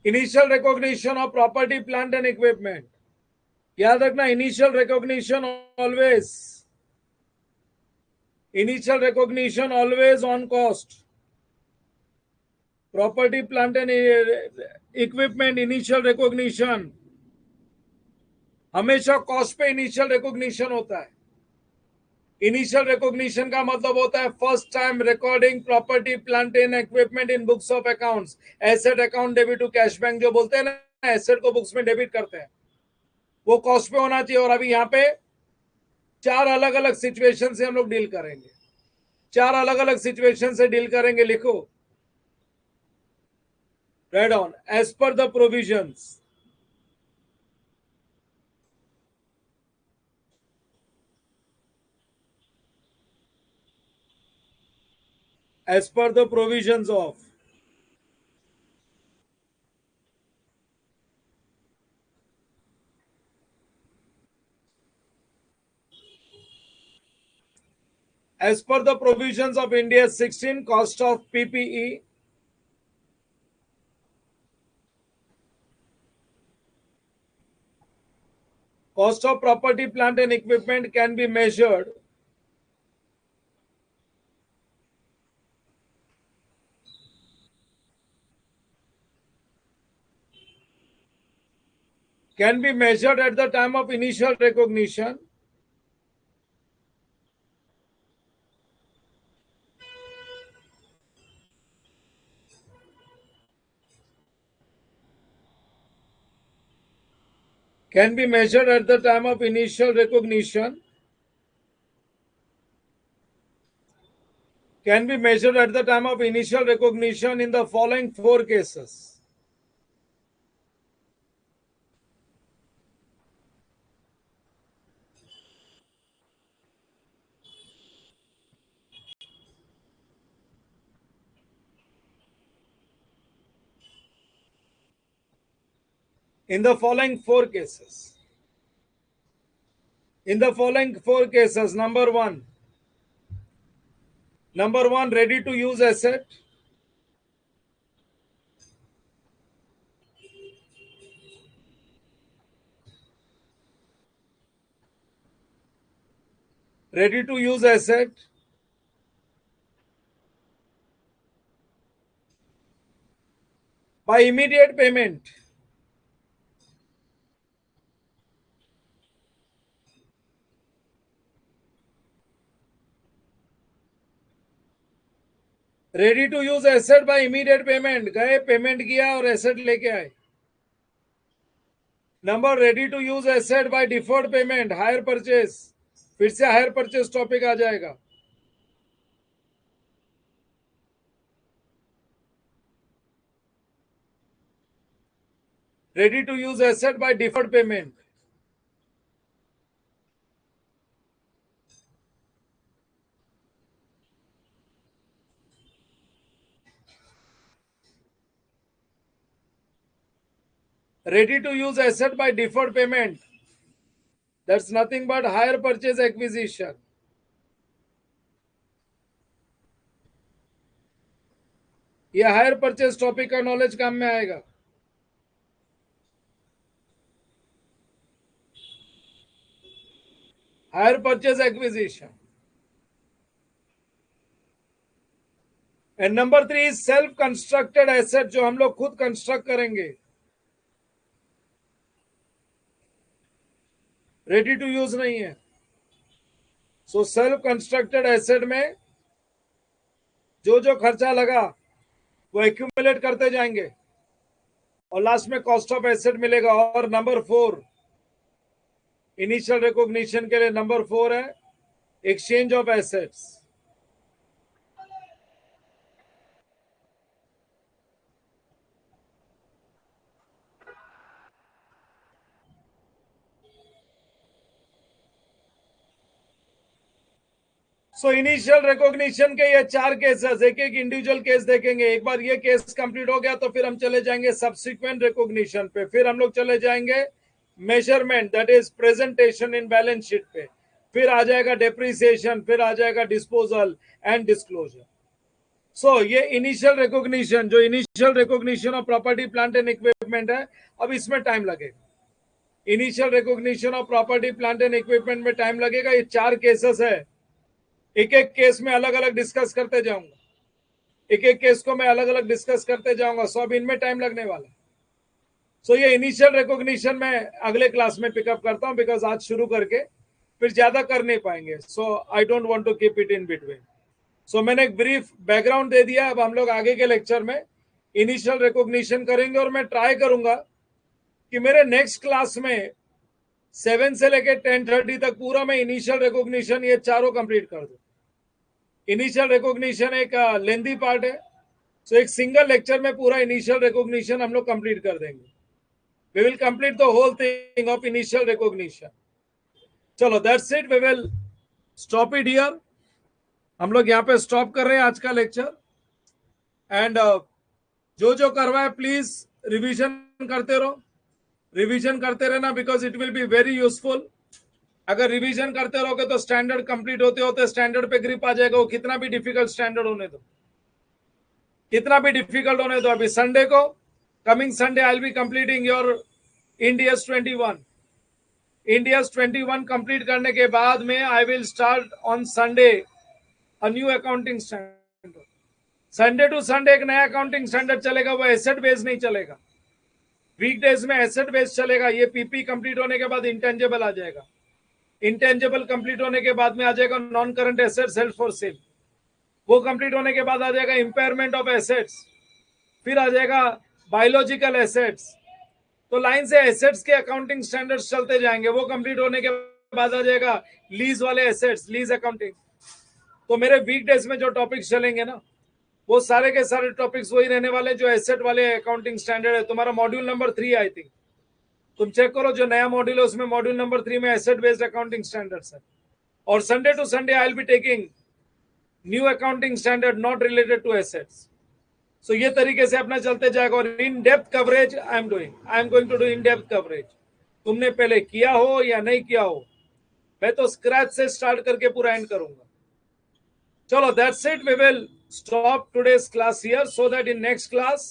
Initial recognition of property plant and equipment, याद रखना initial recognition always, initial recognition always on cost, property plant and equipment initial recognition हमेशा cost पे initial recognition होता है। Initial recognition का मतलब होता है first time recording property plant and equipment in books of accounts, asset account debit to cash bank जो बोलते हैं ना, एसेट को बुक्स में डेबिट करते हैं, वो कॉस्ट पे होना चाहिए। और अभी यहाँ पे चार अलग अलग सिचुएशन से हम लोग डील करेंगे, चार अलग अलग सिचुएशन से डील करेंगे। लिखो, write on, as per the provisions, as per the provisions of as per the provisions of India's 16 cost of PPE, cost of property plant and equipment can be measured at the time of initial recognition, can be measured at the time of initial recognition, can be measured at the time of initial recognition in the following four cases. In the following four cases. In the following four cases, number one, ready to use asset. Ready to use asset by immediate payment. Ready to use asset by immediate payment, गए payment किया और asset लेके आए। Number ready to use asset by deferred payment, hire purchase, फिर से hire purchase topic आ जाएगा। Ready to use asset by deferred payment, ready to use asset by deferred payment, that's nothing but hire purchase acquisition। ये higher purchase topic का knowledge काम में आएगा। Hire purchase acquisition. And number three, self constructed asset, जो हम लोग खुद construct करेंगे, रेडी टू यूज नहीं है। सो सेल्फ कंस्ट्रक्टेड एसेट में जो जो खर्चा लगा वो एक्यूमुलेट करते जाएंगे और लास्ट में कॉस्ट ऑफ एसेट मिलेगा। और नंबर फोर, इनिशियल रिकॉग्निशन के लिए नंबर फोर है exchange of assets. So initial recognition के ये चार केसेस, एक एक इंडिविजुअल केस देखेंगे। एक बार ये केस कंप्लीट हो गया तो फिर हम चले जाएंगे सब्सिक्वेंट रिकॉग्निशन पे, फिर हम लोग चले जाएंगे measurement, that is presentation in balance sheet पे, फिर आ जाएगा डेप्रिसिएशन, फिर आ जाएगा डिस्पोजल एंड डिस्क्लोजर। सो ये इनिशियल रिकॉग्निशन, जो initial recognition of property plant and equipment है, अब इसमें टाइम लगेगा। Initial recognition of property plant and equipment में टाइम लगेगा। ये 4 केसेस है, एक एक केस में अलग अलग डिस्कस करते जाऊंगा, एक एक केस को मैं अलग अलग डिस्कस करते जाऊंगा। सो अब इनमें टाइम लगने वाला। सो ये इनिशियल रिकॉग्निशन में अगले क्लास में पिकअप करता हूं, बिकॉज आज शुरू करके फिर ज्यादा कर नहीं पाएंगे। So I don't want to keep it in between. So मैंने एक ब्रीफ बैकग्राउंड दे दिया। अब हम लोग आगे के लेक्चर में इनिशियल रिकॉग्निशन करेंगे, और मैं ट्राई करूंगा कि मेरे नेक्स्ट क्लास में 7 से लेकर 10:30 तक पूरा मैं इनिशियल रिकॉग्निशन ये चारों कंप्लीट कर दूं। इनिशियल रिकॉग्निशन एक लेंथी पार्ट है, सो एक सिंगल लेक्चर में पूरा इनिशियल रिकॉग्निशन हम लोग कंप्लीट कर देंगे। We will complete the whole thing of initial recognition. चलो, that's it, we will stop it here. हम लोग यहाँ पे स्टॉप कर रहे हैं आज का लेक्चर। एंड जो जो करवा है प्लीज रिवीजन करते रहो, रिवीजन करते रहना, because it will be very useful. अगर रिवीजन करते रहोगे तो स्टैंडर्ड कंप्लीट होते होते स्टैंडर्ड पे ग्रिप आ जाएगा। वो कितना भी डिफिकल्ट स्टैंडर्ड होने दो, कितना भी डिफिकल्ट होने दो। अभी संडे को, coming Sunday, I will be completing your Ind AS 21। Ind AS 21 complete करने के बाद में I will start on Sunday a new accounting standard. Sunday to Sunday एक नया अकाउंटिंग स्टैंडर्ड चलेगा, वो एसेट बेस्ड नहीं चलेगा। वीकडेज में एसेट बेस्ड चलेगा। ये पीपी कंप्लीट होने के बाद इंटेंजिबल आ जाएगा। इंटेंजिबल कंप्लीट होने के बाद में आ जाएगा non current assets held for cell. वो कंप्लीट होने के बाद आ जाएगा इंपेयरमेंट ऑफ एसेट्स, फिर आ जाएगा बायोलॉजिकल एसेट्स। तो लाइन से एसेट्स के अकाउंटिंग स्टैंडर्ड्स चलते जाएंगे। वो कंप्लीट होने के बाद आ जाएगा लीज वाले एसेट्स, लीज अकाउंटिंग। तो मेरे वीकडेज में जो टॉपिक्स चलेंगे ना, वो सारे के सारे टॉपिक्स वही रहने वाले जो एसेट वाले अकाउंटिंग स्टैंडर्ड है। तुम्हारा मॉड्यूल नंबर 3 आई थिंक, तुम चेक करो जो नया मॉड्यूल है उसमें मॉड्यूल नंबर 3 में एसेट बेस्ड अकाउंटिंग स्टैंडर्ड्स है। और Sunday to Sunday I will be taking new accounting standard not related to assets. So ये तरीके से अपना चलते जाएगा। और in depth coverage I am going to do in depth coverage. तुमने पहले किया हो या नहीं किया हो, मैं तो स्क्रैच से स्टार्ट करके पूरा एंड करूंगा। चलो, that's it, we will stop today's class here so that in next class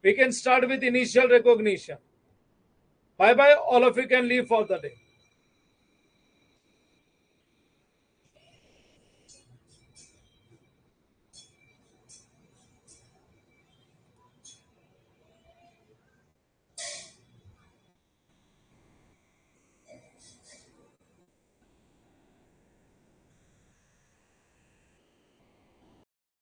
we can start with initial recognition. Bye bye, all of you can leave for the day.